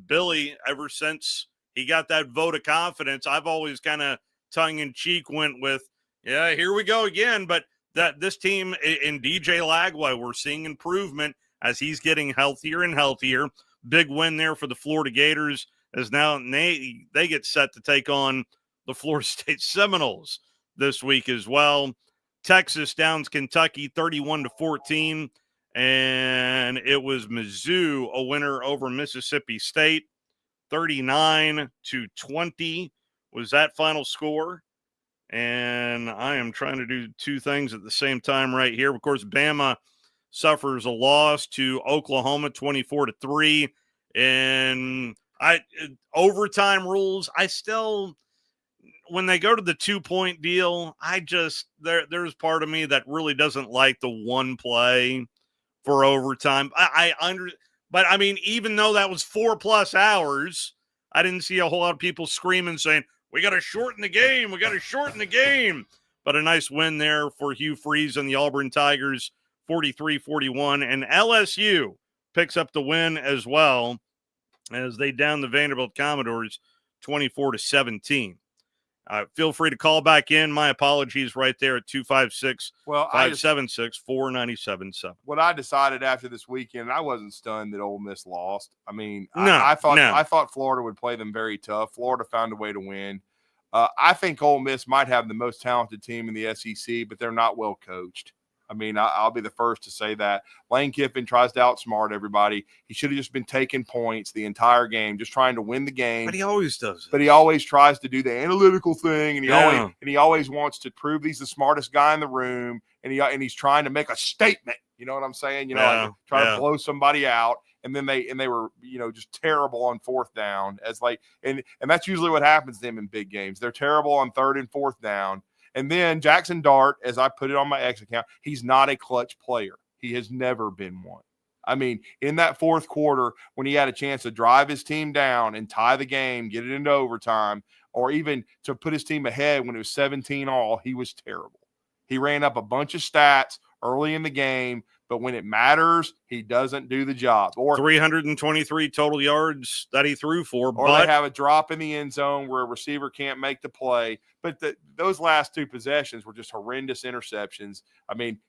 Billy, ever since he got that vote of confidence, I've always kind of tongue-in-cheek went with, yeah, here we go again. But that this team in DJ Lagway, we're seeing improvement as he's getting healthier and healthier. Big win there for the Florida Gators as now they get set to take on the Florida State Seminoles this week as well. Texas downs Kentucky 31-14, and it was Mizzou a winner over Mississippi State 39-20 was that final score. And I am trying to do two things at the same time right here. Of course, Bama suffers a loss to Oklahoma 24-3. And overtime rules, I still, when they go to the 2-point deal, there's part of me that really doesn't like the one play for overtime. But I mean, even though that was 4+ hours, I didn't see a whole lot of people screaming saying, we got to shorten the game. We got to shorten the game. But a nice win there for Hugh Freeze and the Auburn Tigers, 43-41. And LSU picks up the win as well as they down the Vanderbilt Commodores 24-17. Feel free to call back in. My apologies right there at 256-576-4977. What I decided after this weekend, I wasn't stunned that Ole Miss lost. I mean, No, I thought Florida would play them very tough. Florida found a way to win. I think Ole Miss might have the most talented team in the SEC, but they're not well coached. I mean, I'll be the first to say that. Lane Kiffin tries to outsmart everybody. He should have just been taking points the entire game, just trying to win the game. But he always does it. But he always tries to do the analytical thing, and he always wants to prove he's the smartest guy in the room, and he's trying to make a statement. You know what I'm saying? Like try to blow somebody out. And then they were, just terrible on fourth down and that's usually what happens to them in big games. They're terrible on third and fourth down. And then Jackson Dart, as I put it on my X account, he's not a clutch player. He has never been one. I mean, in that fourth quarter, when he had a chance to drive his team down and tie the game, get it into overtime, or even to put his team ahead when it was 17-all, he was terrible. He ran up a bunch of stats early in the game, but when it matters, he doesn't do the job. Or 323 total yards that he threw for. Or they have a drop in the end zone where a receiver can't make the play. But those last two possessions were just horrendous interceptions. I mean,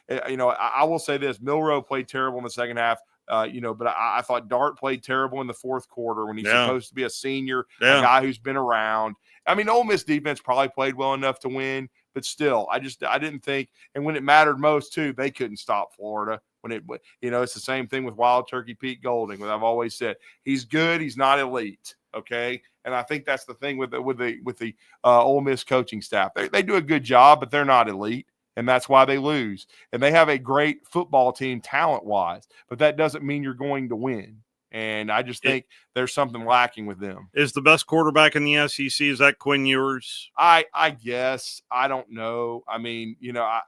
I will say this. Milroe played terrible in the second half, but I thought Dart played terrible in the fourth quarter when he's supposed to be a senior, a guy who's been around. I mean, Ole Miss defense probably played well enough to win. But still, I didn't think, and when it mattered most too, they couldn't stop Florida. When it's the same thing with Wild Turkey Pete Golding. What I've always said, he's good, he's not elite. Okay, and I think that's the thing with the Ole Miss coaching staff. They do a good job, but they're not elite, and that's why they lose. And they have a great football team talent wise, but that doesn't mean you're going to win. And I just think there's something lacking with them. Is the best quarterback in the SEC, is that Quinn Ewers? I guess. I don't know. I mean, I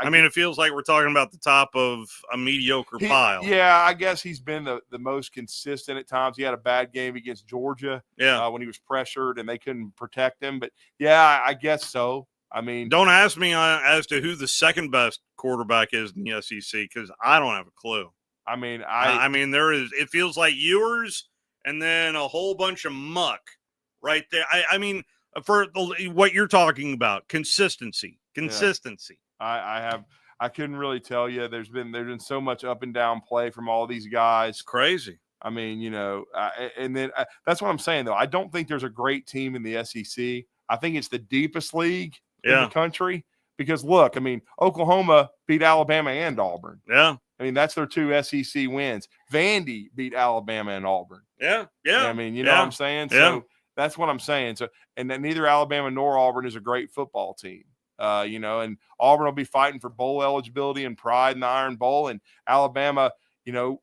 mean, it feels like we're talking about the top of a mediocre pile. Yeah, I guess he's been the most consistent at times. He had a bad game against Georgia when he was pressured and they couldn't protect him. But, yeah, I guess so. I mean, don't ask me as to who the second best quarterback is in the SEC because I don't have a clue. I mean, there is. It feels like Ewers and then a whole bunch of muck right there. I mean, for what you're talking about, consistency. I couldn't really tell you. There's been so much up and down play from all these guys. It's crazy. I mean, and then that's what I'm saying though. I don't think there's a great team in the SEC. I think it's the deepest league in the country because look, I mean, Oklahoma beat Alabama and Auburn. Yeah. I mean, that's their two SEC wins. Vandy beat Alabama and Auburn. Yeah. I mean, you know what I'm saying? So that's what I'm saying. So, and then neither Alabama nor Auburn is a great football team. And Auburn will be fighting for bowl eligibility and pride in the Iron Bowl, and Alabama, an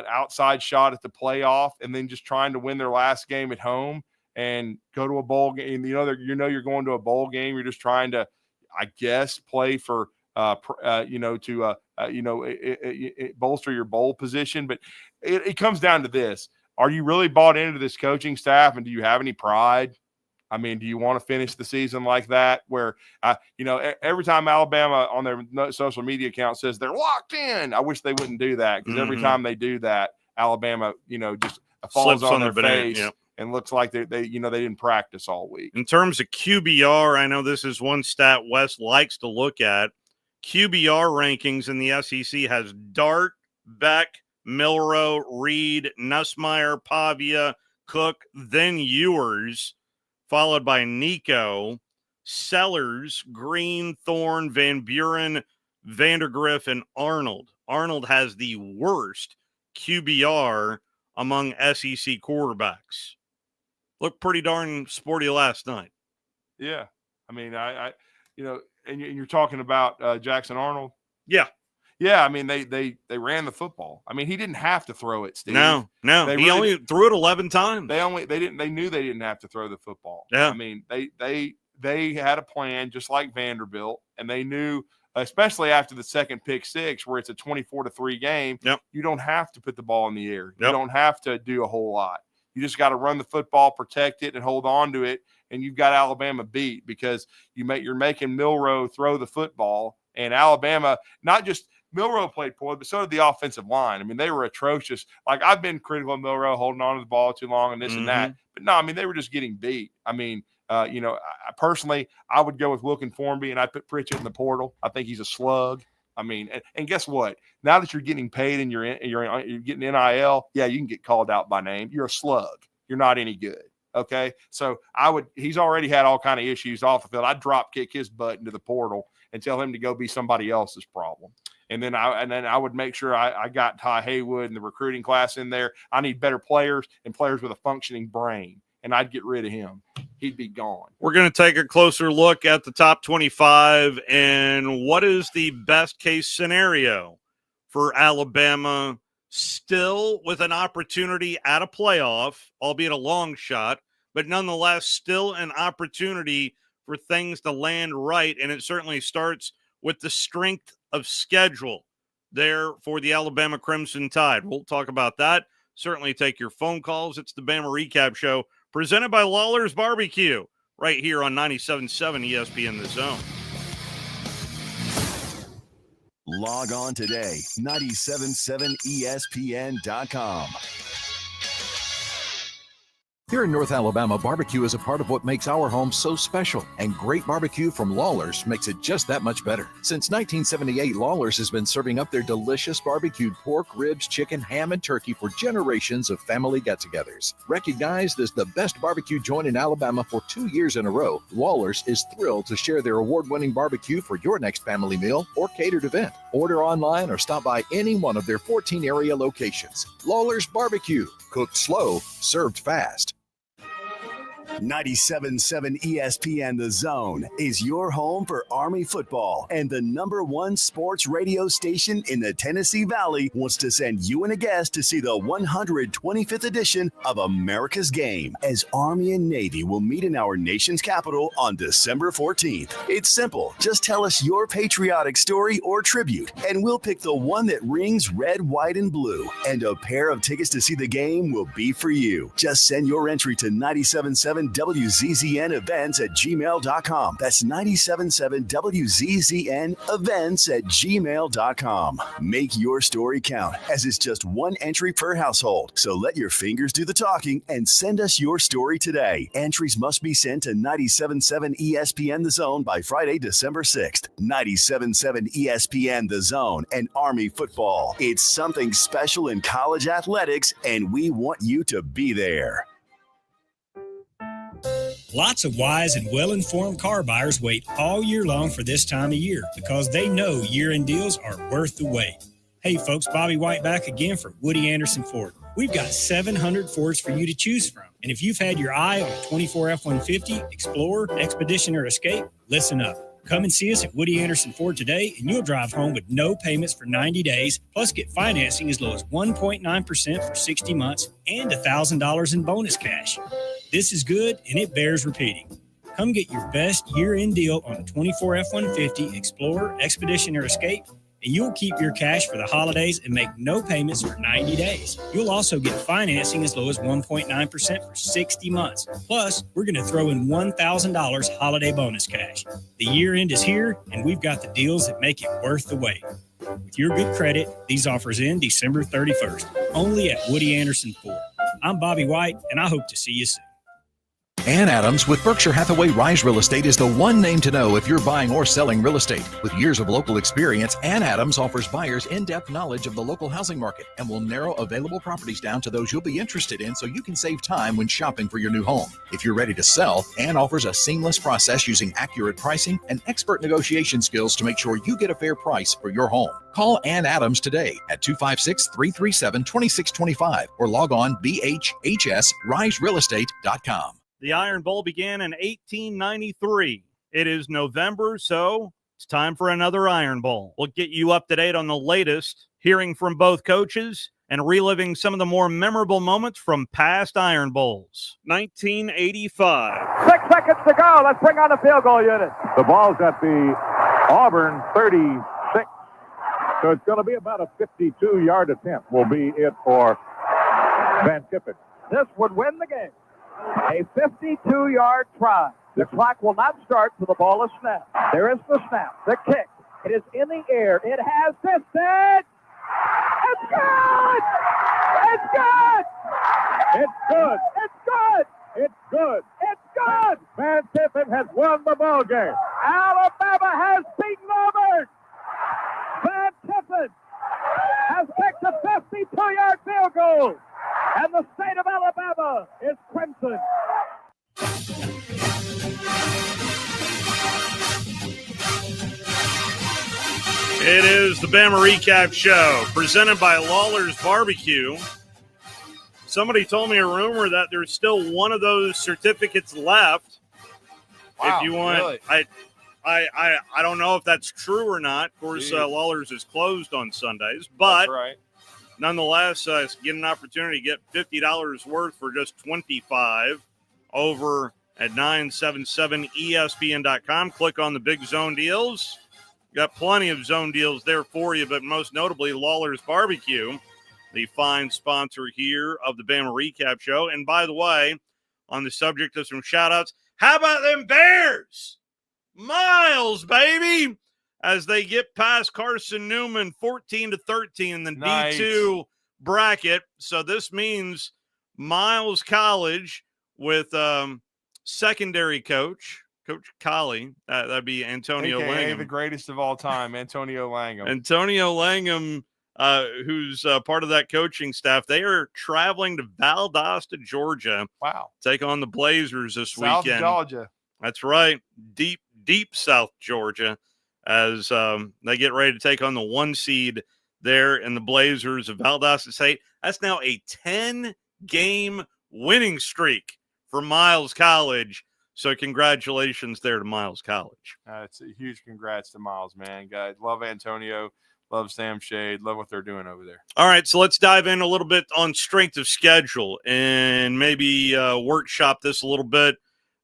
outside shot at the playoff, and then just trying to win their last game at home and go to a bowl game. You're going to a bowl game. You're just trying to, I guess, play for. Bolster your bowl position. But it comes down to this. Are you really bought into this coaching staff, and do you have any pride? I mean, do you want to finish the season like that where, every time Alabama on their social media account says they're locked in, I wish they wouldn't do that because every time they do that, Alabama, just falls on their face and looks like they didn't practice all week. In terms of QBR, I know this is one stat Wes likes to look at. QBR rankings in the SEC has Dart, Beck, Milroe, Reed, Nussmeier, Pavia, Cook, then Ewers, followed by Nico, Sellers, Green, Thorne, Van Buren, Vandergriff, and Arnold. Arnold has the worst QBR among SEC quarterbacks. Looked pretty darn sporty last night. Yeah. I mean, and you're talking about Jackson Arnold. Yeah. Yeah, I mean they ran the football. I mean he didn't have to throw it, Steve. No, he only threw it 11 times. They knew they didn't have to throw the football. Yeah, I mean they had a plan just like Vanderbilt, and they knew, especially after the second pick six, where it's a 24-3 game. Yep. You don't have to put the ball in the air. You don't have to do a whole lot. You just got to run the football, protect it, and hold on to it. And you've got Alabama beat because you're making Milroe throw the football, and Alabama not just. Milroe played poorly, but so did the offensive line. I mean, they were atrocious. Like, I've been critical of Milroe holding on to the ball too long and this and that. But, no, I mean, they were just getting beat. I mean, Personally, I would go with Wilkin Formby, and I'd put Pritchett in the portal. I think he's a slug. I mean, and guess what? Now that you're getting paid and you're getting NIL, yeah, you can get called out by name. You're a slug. You're not any good. Okay, so he's already had all kind of issues off the field. I'd drop kick his butt into the portal and tell him to go be somebody else's problem. And then I would make sure I got Ty Haywood and the recruiting class in there. I need better players and players with a functioning brain, and I'd get rid of him. He'd be gone. We're going to take a closer look at the top 25 and what is the best case scenario for Alabama, still with an opportunity at a playoff, albeit a long shot, but nonetheless still an opportunity for things to land right. And it certainly starts with the strength of schedule there for the Alabama Crimson Tide. We'll talk about that. Certainly take your phone calls. It's the Bama Recap Show presented by Lawlers BBQ right here on 97.7 ESPN The Zone. Log on today, 977ESPN.com. Here in North Alabama, barbecue is a part of what makes our home so special, and great barbecue from Lawlers makes it just that much better. Since 1978, Lawlers has been serving up their delicious barbecued pork, ribs, chicken, ham, and turkey for generations of family get-togethers. Recognized as the best barbecue joint in Alabama for 2 years in a row, Lawlers is thrilled to share their award-winning barbecue for your next family meal or catered event. Order online or stop by any one of their 14 area locations. Lawlers Barbecue, cooked slow, served fast. 97.7 ESPN The Zone is your home for Army football, and the #1 sports radio station in the Tennessee Valley wants to send you and a guest to see the 125th edition of America's Game, as Army and Navy will meet in our nation's capital on December 14th. It's simple. Just tell us your patriotic story or tribute, and we'll pick the one that rings red, white, and blue. And a pair of tickets to see the game will be for you. Just send your entry to 97.7 WZZN events at gmail.com. That's 97.7 WZZN events at gmail.com. Make your story count, as it's just one entry per household. So let your fingers do the talking and send us your story today. Entries must be sent to 97.7 ESPN The Zone by Friday, December 6th. 97.7 ESPN The Zone and Army football. It's something special in college athletics, and we want you to be there. Lots of wise and well-informed car buyers wait all year long for this time of year because they know year-end deals are worth the wait. Hey folks, Bobby White back again for Woody Anderson Ford. We've got 700 Fords for you to choose from. And if you've had your eye on a 24 F-150, Explorer, Expedition, or Escape, listen up. Come and see us at Woody Anderson Ford today, and you'll drive home with no payments for 90 days, plus get financing as low as 1.9% for 60 months and $1,000 in bonus cash. This is good, and it bears repeating. Come get your best year-end deal on a 24 F-150, Explorer, Expedition, or Escape, and you'll keep your cash for the holidays and make no payments for 90 days. You'll also get financing as low as 1.9% for 60 months. Plus, we're going to throw in $1,000 holiday bonus cash. The year end is here, and we've got the deals that make it worth the wait. With your good credit, these offers end December 31st, only at Woody Anderson Ford. I'm Bobby White, and I hope to see you soon. Ann Adams with Berkshire Hathaway Rise Real Estate is the one name to know if you're buying or selling real estate. With years of local experience, Ann Adams offers buyers in-depth knowledge of the local housing market and will narrow available properties down to those you'll be interested in so you can save time when shopping for your new home. If you're ready to sell, Ann offers a seamless process using accurate pricing and expert negotiation skills to make sure you get a fair price for your home. Call Ann Adams today at 256-337-2625 or log on bhsriserealestate.com. The Iron Bowl began in 1893. It is November, so it's time for another Iron Bowl. We'll get you up to date on the latest, hearing from both coaches and reliving some of the more memorable moments from past Iron Bowls. 1985. 6 seconds to go. Let's bring on the field goal unit. The ball's at the Auburn 36. So it's going to be about a 52-yard attempt will be it for Van Tippett. This would win the game. A 52-yard try. The clock will not start till the ball is snapped. There is the snap. The kick. It is in the air. It has distance. It's good! It's good! It's good! It's good! It's good! It's good. Van Tiffin has won the ball game. Alabama has beaten Auburn. Van Tiffin has kicked a 52-yard field goal, and the state of Alabama is crimson. It is the Bama Recap Show, presented by Lawlers Barbecue. Somebody told me a rumor that there's still one of those certificates left. Wow, if you want, really? I don't know if that's true or not. Of course, Lawlers is closed on Sundays, but That's right. nonetheless, get an opportunity to get $50 worth for just $25 over at 977ESPN.com. Click on the Big Zone Deals. Got plenty of zone deals there for you, but most notably Lawlers Barbecue, the fine sponsor here of the Bama Recap Show. And by the way, on the subject of some shout-outs, how about them Bears? Miles, baby, as they get past Carson Newman 14-13 in the D2 bracket. So this means Miles College with secondary coach Collie. That'd be Antonio AKA Langham. the greatest of all time, Antonio Langham. Antonio Langham, who's part of that coaching staff, they are traveling to Valdosta, Georgia. Wow. Take on the Blazers this South weekend. Georgia. That's right. Deep South Georgia, as they get ready to take on the 1 seed there in the Blazers of Valdosta State. That's now a 10-game winning streak for Miles College. So congratulations there to Miles College. It's a huge congrats to Miles, man. Guys, love Antonio, love Sam Shade, love what they're doing over there. All right, so let's dive in a little bit on strength of schedule and maybe workshop this a little bit.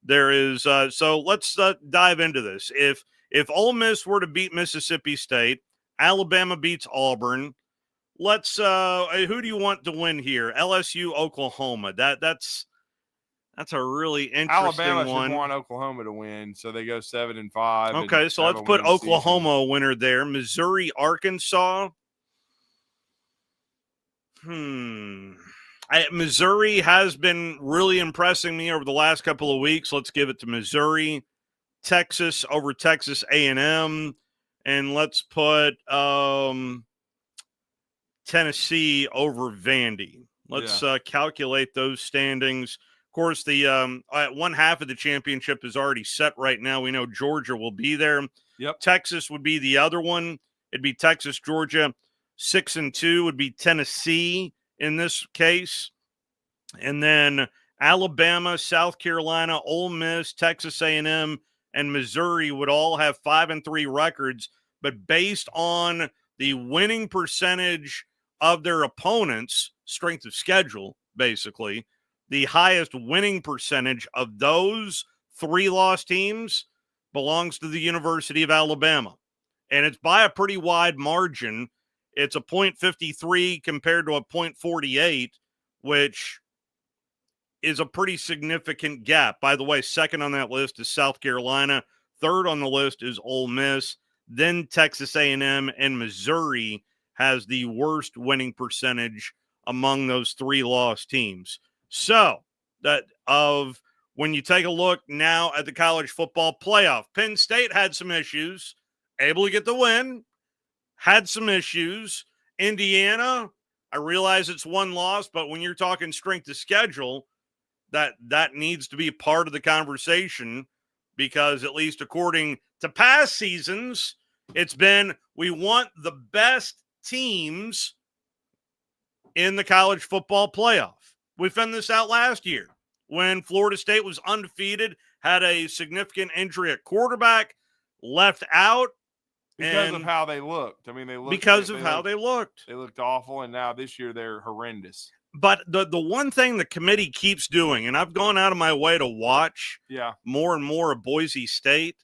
There is so let's dive into this. If Ole Miss were to beat Mississippi State, Alabama beats Auburn, let's who do you want to win here? LSU, Oklahoma. That's a really interesting Alabama one. should want Oklahoma to win, so they go 7-5. Okay, so let's put Oklahoma a winner there. Missouri, Arkansas. Missouri has been really impressing me over the last couple of weeks. Let's give it to Missouri. Texas over Texas A&M. And let's put Tennessee over Vandy. Let's calculate those standings. Of course, the one half of the championship is already set right now. We know Georgia will be there. Yep. Texas would be the other one. It'd be Texas, Georgia. 6-2 would be Tennessee in this case. And then Alabama, South Carolina, Ole Miss, Texas A&M, and Missouri would all have 5-3 records. But based on the winning percentage of their opponents, strength of schedule, basically, the highest winning percentage of those 3-loss teams belongs to the University of Alabama. And it's by a pretty wide margin. It's a .53 compared to a .48, which is a pretty significant gap. By the way, second on that list is South Carolina. Third on the list is Ole Miss. Then Texas A&M and Missouri has the worst winning percentage among those 3-loss teams. So, when you take a look now at the college football playoff, Penn State had some issues, able to get the win, had some issues. Indiana, I realize it's one loss, but when you're talking strength of schedule, that needs to be part of the conversation, because at least according to past seasons, it's been we want the best teams in the college football playoff. We found this out last year when Florida State was undefeated, had a significant injury at quarterback, left out. Because of how they looked. I mean, they looked they looked. They looked awful, and now this year they're horrendous. But the one thing the committee keeps doing, and I've gone out of my way to watch more and more of Boise State,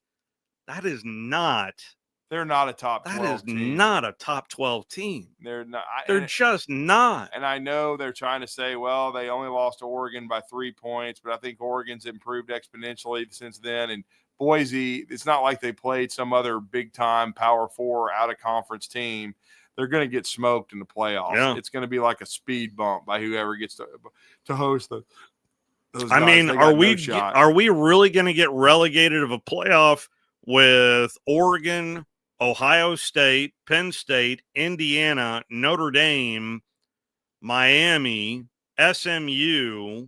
they're not a top 12 team. That is not a top 12 team. They're not. They're just not. And I know they're trying to say, well, they only lost to Oregon by 3 points, but I think Oregon's improved exponentially since then. And Boise, it's not like they played some other big-time Power 4 out-of-conference team. They're going to get smoked in the playoffs. Yeah. It's going to be like a speed bump by whoever gets to host Those I guys, mean, they are got no shot. we really going to get relegated of a playoff with Oregon, Ohio State, Penn State, Indiana, Notre Dame, Miami, SMU?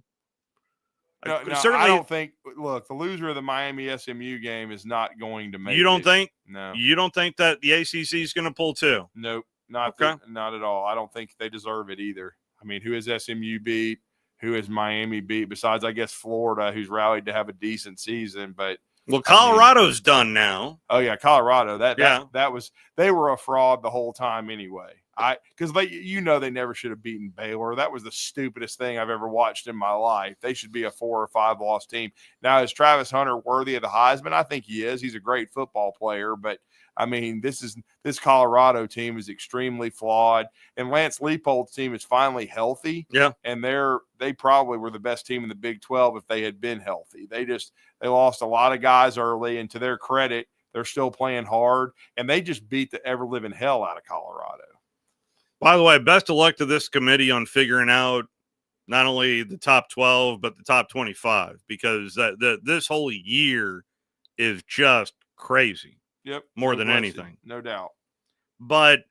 No, Certainly, I don't think. Look, the loser of the Miami SMU game is not going to make. You don't it. think? No. You don't think that the ACC is going to pull two? Nope, not not at all. I don't think they deserve it either. I mean, who has SMU beat? Who has Miami beat? Besides, I guess Florida, who's rallied to have a decent season. But Colorado's done now. Oh yeah, Colorado. Yeah. That was, they were a fraud the whole time anyway. Because they never should have beaten Baylor. That was the stupidest thing I've ever watched in my life. They should be a 4 or 5 loss team. Now, is Travis Hunter worthy of the Heisman? I think he is. He's a great football player, but I mean, this Colorado team is extremely flawed, and Lance Leipold's team is finally healthy. Yeah, and they probably were the best team in the Big 12 if they had been healthy. They lost a lot of guys early, and to their credit, they're still playing hard, and they just beat the ever living hell out of Colorado. By the way, best of luck to this committee on figuring out not only the top 12 but the top 25, because this whole year is just crazy. Yep. More than anything. No doubt. But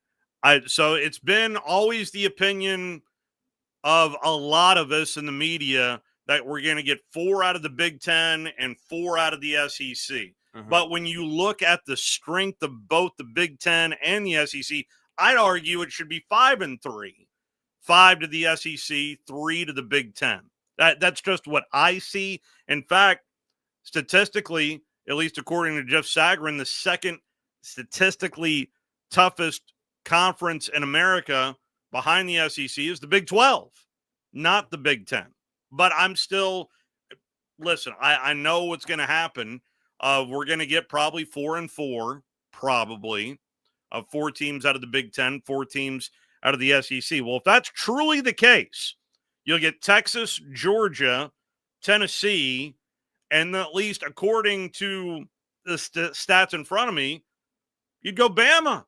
so it's been always the opinion of a lot of us in the media that we're going to get 4 out of the Big Ten and 4 out of the SEC. Mm-hmm. But when you look at the strength of both the Big Ten and the SEC, I'd argue it should be 5 and 3. 5 to the SEC, 3 to the Big Ten. That's just what I see. In fact, statistically, at least according to Jeff Sagarin, the second statistically toughest conference in America behind the SEC is the Big 12, not the Big Ten. But I'm still, listen, I know what's going to happen. We're going to get probably 4 and 4, probably, 4 teams out of the Big Ten, 4 teams out of the SEC. Well, if that's truly the case, you'll get Texas, Georgia, Tennessee, and at least according to the stats in front of me, you'd go Bama.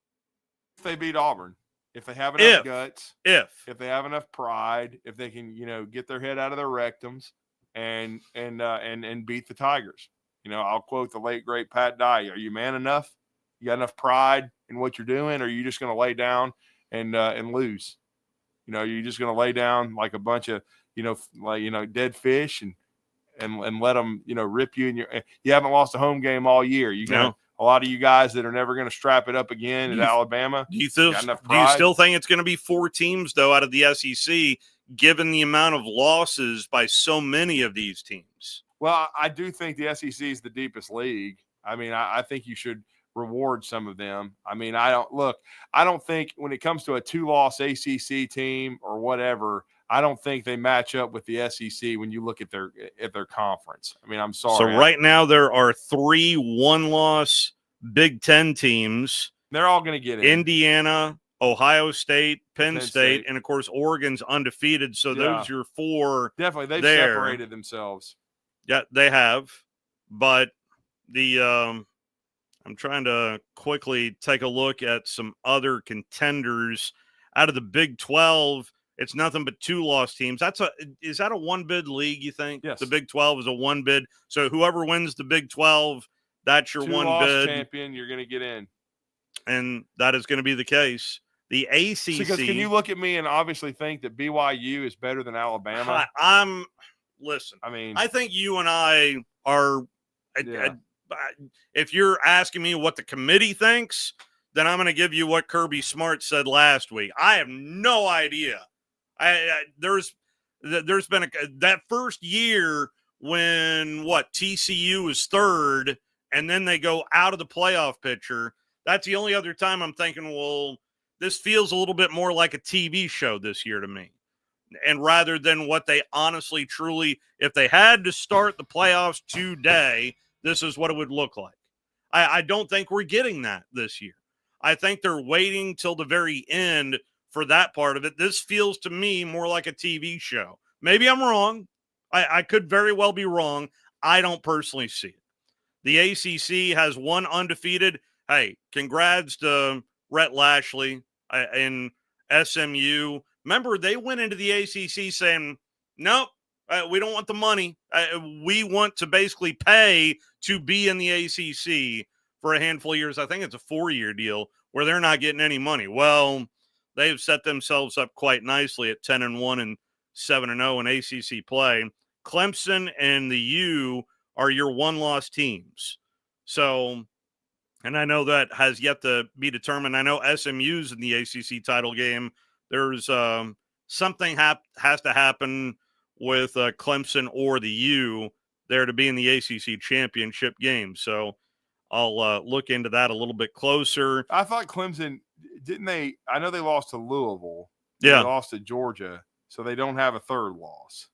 If they beat Auburn, if they have enough guts, if they have enough pride, if they can, get their head out of their rectums and beat the Tigers. I'll quote the late great Pat Dye: "Are you man enough? You got enough pride in what you're doing, or are you just going to lay down and lose? You're just going to lay down like a bunch of dead fish and let them rip you, and you haven't lost a home game all year. A lot of you guys that are never going to strap it up again at Alabama. Do you still think it's going to be 4 teams though out of the SEC, given the amount of losses by so many of these teams? Well, I do think the SEC is the deepest league. I mean, I think you should reward some of them. I mean, I don't think when it comes to a 2-loss ACC team or whatever, I don't think they match up with the SEC when you look at their conference. I mean, I'm sorry. So right now there are 3 1-loss Big Ten teams. They're all going to get in. Indiana, Ohio State, Penn State, and of course Oregon's undefeated. So those are your 4. Definitely, they've there. separated themselves. Yeah, they have. But I'm trying to quickly take a look at some other contenders out of the Big 12. It's nothing but 2-loss teams. Is that a 1-bid league, you think? Yes. The Big 12 is a 1-bid. So whoever wins the Big 12, that's your 1-bid champion, you're going to get in. And that is going to be the case. The ACC. Because can you look at me and obviously think that BYU is better than Alabama? Listen, I mean, I think you and I are if you're asking me what the committee thinks, then I'm going to give you what Kirby Smart said last week. I have no idea. There's been that first year when TCU is 3rd and then they go out of the playoff picture. That's the only other time I'm thinking, well, this feels a little bit more like a TV show this year to me. And rather than what they honestly, truly, if they had to start the playoffs today, this is what it would look like. I don't think we're getting that this year. I think they're waiting till the very end for that part of it. This feels to me more like a TV show. Maybe I'm wrong. I could very well be wrong. I don't personally see it. The ACC has 1 undefeated. Hey, congrats to Rhett Lashley in SMU. Remember, they went into the ACC saying, nope, We don't want the money. We want to basically pay to be in the ACC for a handful of years. I think it's a 4-year deal where they're not getting any money. Well, they've set themselves up quite nicely at 10-1 and 7-0 in ACC play. Clemson and the U are your one-loss teams. So, and I know that has yet to be determined. I know SMU's in the ACC title game. There's something has to happen with Clemson or the U there to be in the ACC championship game. So I'll look into that a little bit closer. I thought Clemson, didn't they? I know they lost to Louisville. Yeah. They lost to Georgia, so they don't have a third loss.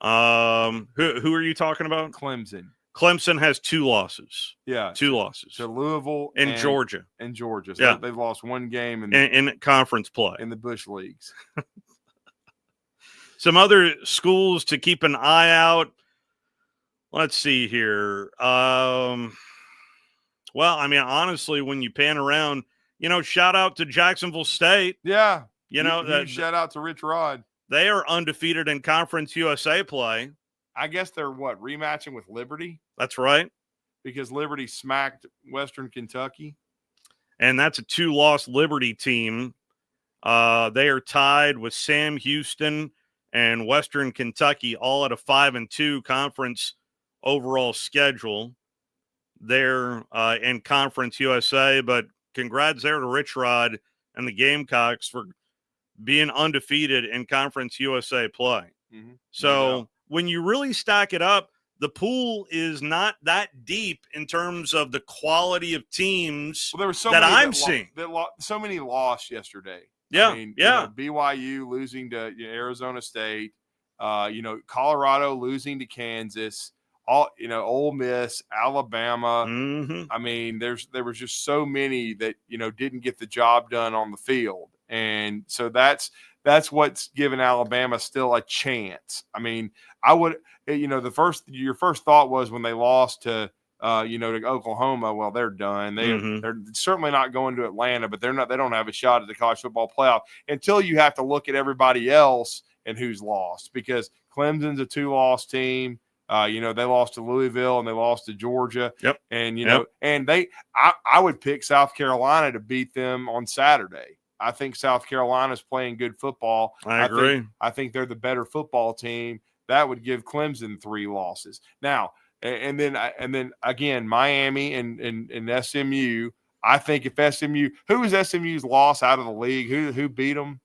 Who are you talking about? Clemson. Clemson has 2 losses. Yeah. 2 losses. To Louisville and Georgia. And Georgia. So yeah. They've lost 1 game in conference play. In the Bush Leagues. Some other schools to keep an eye out. Let's see here. Well, I mean, honestly, when you pan around, shout out to Jacksonville State. Yeah. That shout out to Rich Rod. They are undefeated in Conference USA play. I guess they're rematching with Liberty? That's right. Because Liberty smacked Western Kentucky. And that's a 2-loss Liberty team. They are tied with Sam Houston and Western Kentucky, all at a 5-2 conference overall schedule. They're in Conference USA, but congrats there to Rich Rod and the Gamecocks for being undefeated in Conference USA play. Mm-hmm. So when you really stack it up, the pool is not that deep in terms of the quality of teams there were so that many I'm seeing. So many lost yesterday. Yeah, I mean, yeah. BYU losing to Arizona State, Colorado losing to Kansas, Ole Miss, Alabama. Mm-hmm. I mean, there was just so many that didn't get the job done on the field, and so that's what's given Alabama still a chance. I mean, I would, your first thought was when they lost to to Oklahoma, well, they're done. They're certainly not going to Atlanta, but they don't have a shot at the college football playoff until you have to look at everybody else and who's lost, because Clemson's a 2-loss team. They lost to Louisville and they lost to Georgia. Yep. And, I would pick South Carolina to beat them on Saturday. I think South Carolina's playing good football. I agree. I think they're the better football team. That would give Clemson 3 losses. Now, and then again, Miami and SMU. I think if who was SMU's loss out of the league? Who beat them?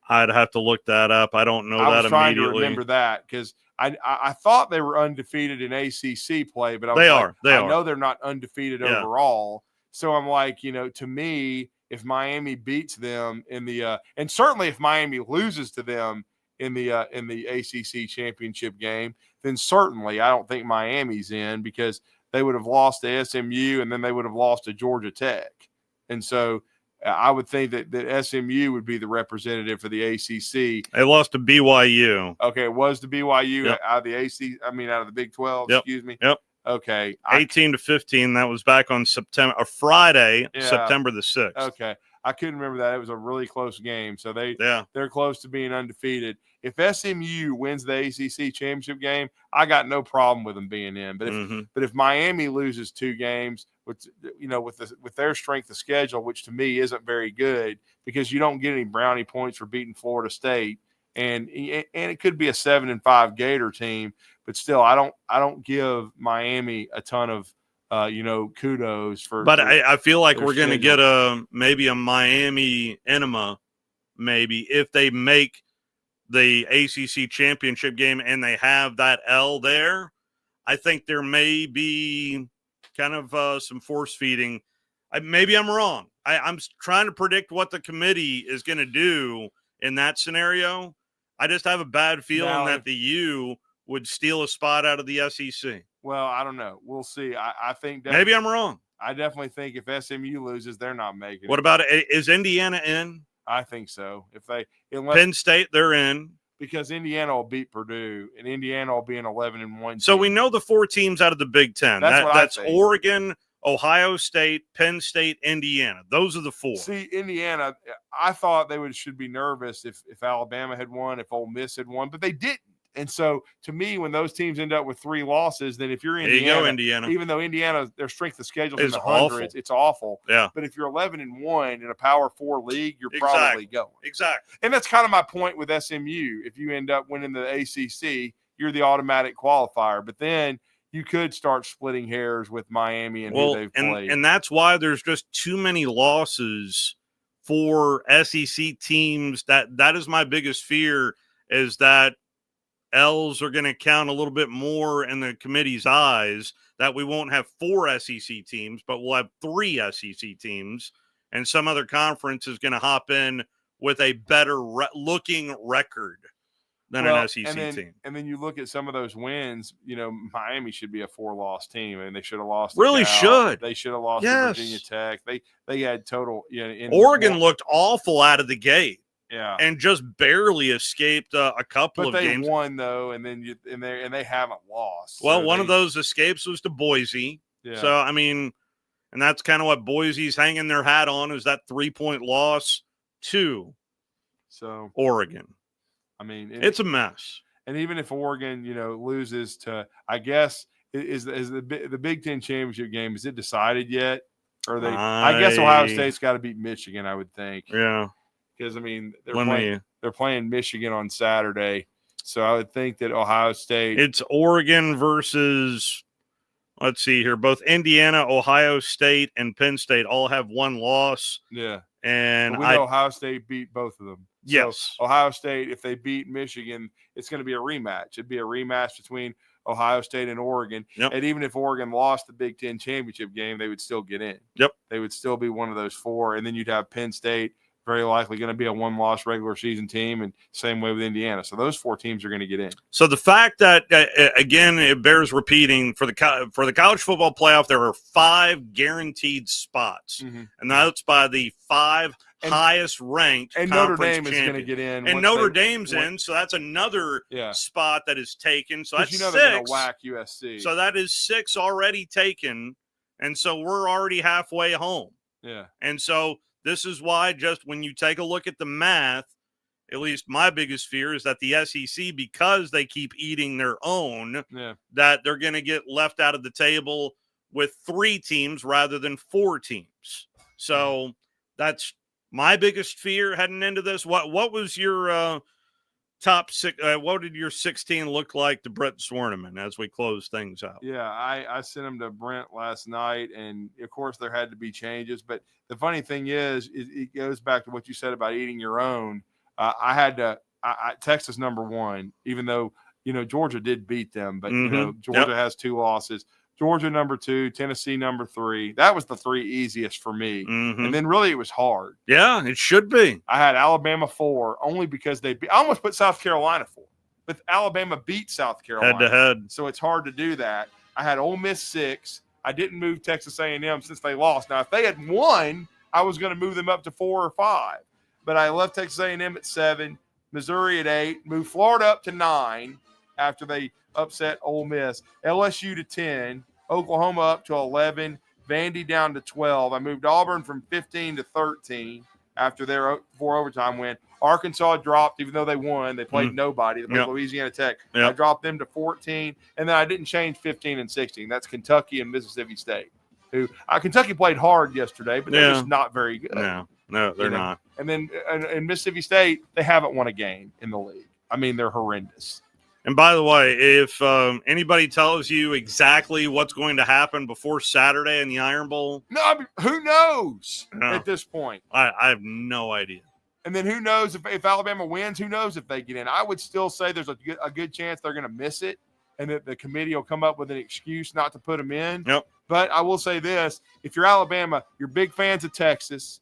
I'd have to look that up. I don't know that immediately. I was trying to remember that because I thought they were undefeated in ACC play, but I know they're not undefeated overall. So I'm like, to me, if Miami beats them in the and certainly if Miami loses to them in the ACC championship game, then certainly I don't think Miami's in, because they would have lost to SMU and then they would have lost to Georgia Tech. And so I would think that SMU would be the representative for the ACC. They lost to BYU. Okay, it was to BYU out of the out of the Big 12, excuse me. Yep. Okay. 18-15. That was back on Friday, September the 6th. Okay. I couldn't remember that. It was a really close game. So they're close to being undefeated. If SMU wins the ACC championship game, I got no problem with them being in. But if Miami loses 2 games, with their strength of schedule, which to me isn't very good, because you don't get any brownie points for beating Florida State, and it could be a 7-5 Gator team, but still, I don't give Miami a ton of kudos for. But I feel like we're going to get maybe a Miami enema, maybe if they make the ACC championship game and they have that L there. I think there may be kind of some force feeding. Maybe I'm wrong. I'm trying to predict what the committee is going to do in that scenario. I just have a bad feeling that the U would steal a spot out of the SEC. Well, I don't know. We'll see. I think maybe I'm wrong. I definitely think if SMU loses, they're not making it. What about is Indiana in? I think so. Penn State, they're in. Because Indiana will beat Purdue, and Indiana will be an 11-1. So we know the 4 teams out of the Big Ten. That's Oregon, Ohio State, Penn State, Indiana. Those are the 4. See, Indiana, I thought they should be nervous if Alabama had won, if Ole Miss had won, but they didn't. And so, to me, when those teams end up with 3 losses, then if you're There you go, Indiana. even though Indiana, their strength of schedule It's is in the hundreds, awful. it's awful. Yeah. But if you're 11-1 in a Power 4 league, you're Exactly. probably going. Exactly. And that's kind of my point with SMU. If you end up winning the ACC, you're the automatic qualifier. But then you could start splitting hairs with Miami and who they've played. And that's why there's just too many losses for SEC teams. That is my biggest fear, is that L's are going to count a little bit more in the committee's eyes, that we won't have 4 SEC teams, but we'll have 3 SEC teams, and some other conference is going to hop in with a better looking record than an SEC team. And then you look at some of those wins, Miami should be a 4-loss team, and they should have lost. Really should. They should have lost to Virginia Tech. They had total. Oregon looked awful out of the gate. Yeah, and just barely escaped a couple of games. But they won though, and then they haven't lost. Well, one of those escapes was to Boise. Yeah. So I mean, and that's kind of what Boise's hanging their hat on, is that 3-point loss to Oregon. I mean, it's a mess. And even if Oregon, loses to, I guess, is the Big Ten championship game, is it decided yet? Or I guess Ohio State's got to beat Michigan, I would think. Yeah. Because, I mean, they're playing Michigan on Saturday. So I would think that Ohio State. It's Oregon versus, let's see here, both Indiana, Ohio State, and Penn State all have 1 loss. Yeah. And we know Ohio State beat both of them. Yes. So Ohio State, if they beat Michigan, it's going to be a rematch. It'd be a rematch between Ohio State and Oregon. Yep. And even if Oregon lost the Big Ten championship game, they would still get in. Yep. They would still be one of those 4. And then you'd have Penn State, very likely going to be a 1-loss regular season team, and same way with Indiana. So those 4 teams are going to get in. So the fact that, again, it bears repeating, for the college football playoff, there are 5 guaranteed spots. Mm-hmm. And that's by the 5 highest ranked and conference Notre Dame champions. is going to get in. And Notre Dame's in, so that's another spot that is taken. So that's 6. They're going to whack USC. So that is 6 already taken, and so we're already halfway home. Yeah. And so this is why, just when you take a look at the math, at least my biggest fear is that the SEC, because they keep eating their own, that they're going to get left out of the table with 3 teams rather than 4 teams. So that's my biggest fear heading into this. What was your top 6? What did your 16 look like to Brett Swarneman as we close things out? Yeah, I sent him to Brent last night, and of course there had to be changes. But the funny thing is, it goes back to what you said about eating your own. I had to Texas number 1, even though Georgia did beat them, but Georgia has 2 losses. Georgia number 2, Tennessee number 3. That was the 3 easiest for me. Mm-hmm. And then really it was hard. Yeah, it should be. I had Alabama 4 only because I almost put South Carolina 4. But Alabama beat South Carolina. Head to head. So it's hard to do that. I had Ole Miss 6. I didn't move Texas A&M since they lost. Now, if they had won, I was going to move them up to 4 or 5. But I left Texas A&M at 7, Missouri at 8, moved Florida up to 9 after they upset Ole Miss, LSU to 10, Oklahoma up to 11, Vandy down to 12. I moved Auburn from 15 to 13 after their 4 overtime win. Arkansas dropped, even though they won. They played nobody. They played Louisiana Tech. I dropped them to 14, and then I didn't change 15 and 16. That's Kentucky and Mississippi State. Kentucky played hard yesterday, but they're just not very good. No, they're not. And then in Mississippi State, they haven't won a game in the league. I mean, they're horrendous. And by the way, if anybody tells you exactly what's going to happen before Saturday in the Iron Bowl, no, I mean, who knows at this point? I have no idea. And then who knows if Alabama wins? Who knows if they get in? I would still say there's a good chance they're going to miss it, and that the committee will come up with an excuse not to put them in. Yep. But I will say this: if you're Alabama, you're big fans of Texas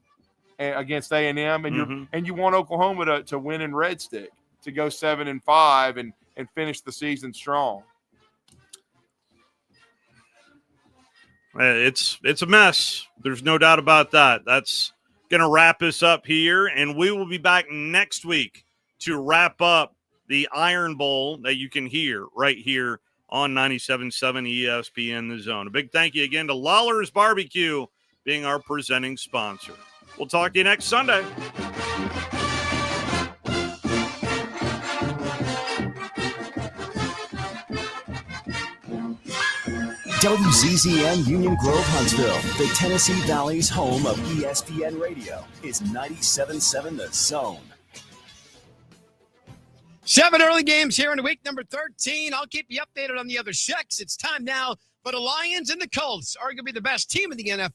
against A&M, and you want Oklahoma to win in Red Stick, to go 7-5 and finish the season strong. It's a mess. There's no doubt about that. That's going to wrap us up here, and we will be back next week to wrap up the Iron Bowl that you can hear right here on 97.7 ESPN The Zone. A big thank you again to Lawlers BBQ being our presenting sponsor. We'll talk to you next Sunday. WZZM Union Grove, Huntsville, the Tennessee Valley's home of ESPN Radio, is 97.7 The Zone. 7 early games here in week number 13. I'll keep you updated on the other checks. It's time now for the Lions and the Colts, arguably the best team in the NFL.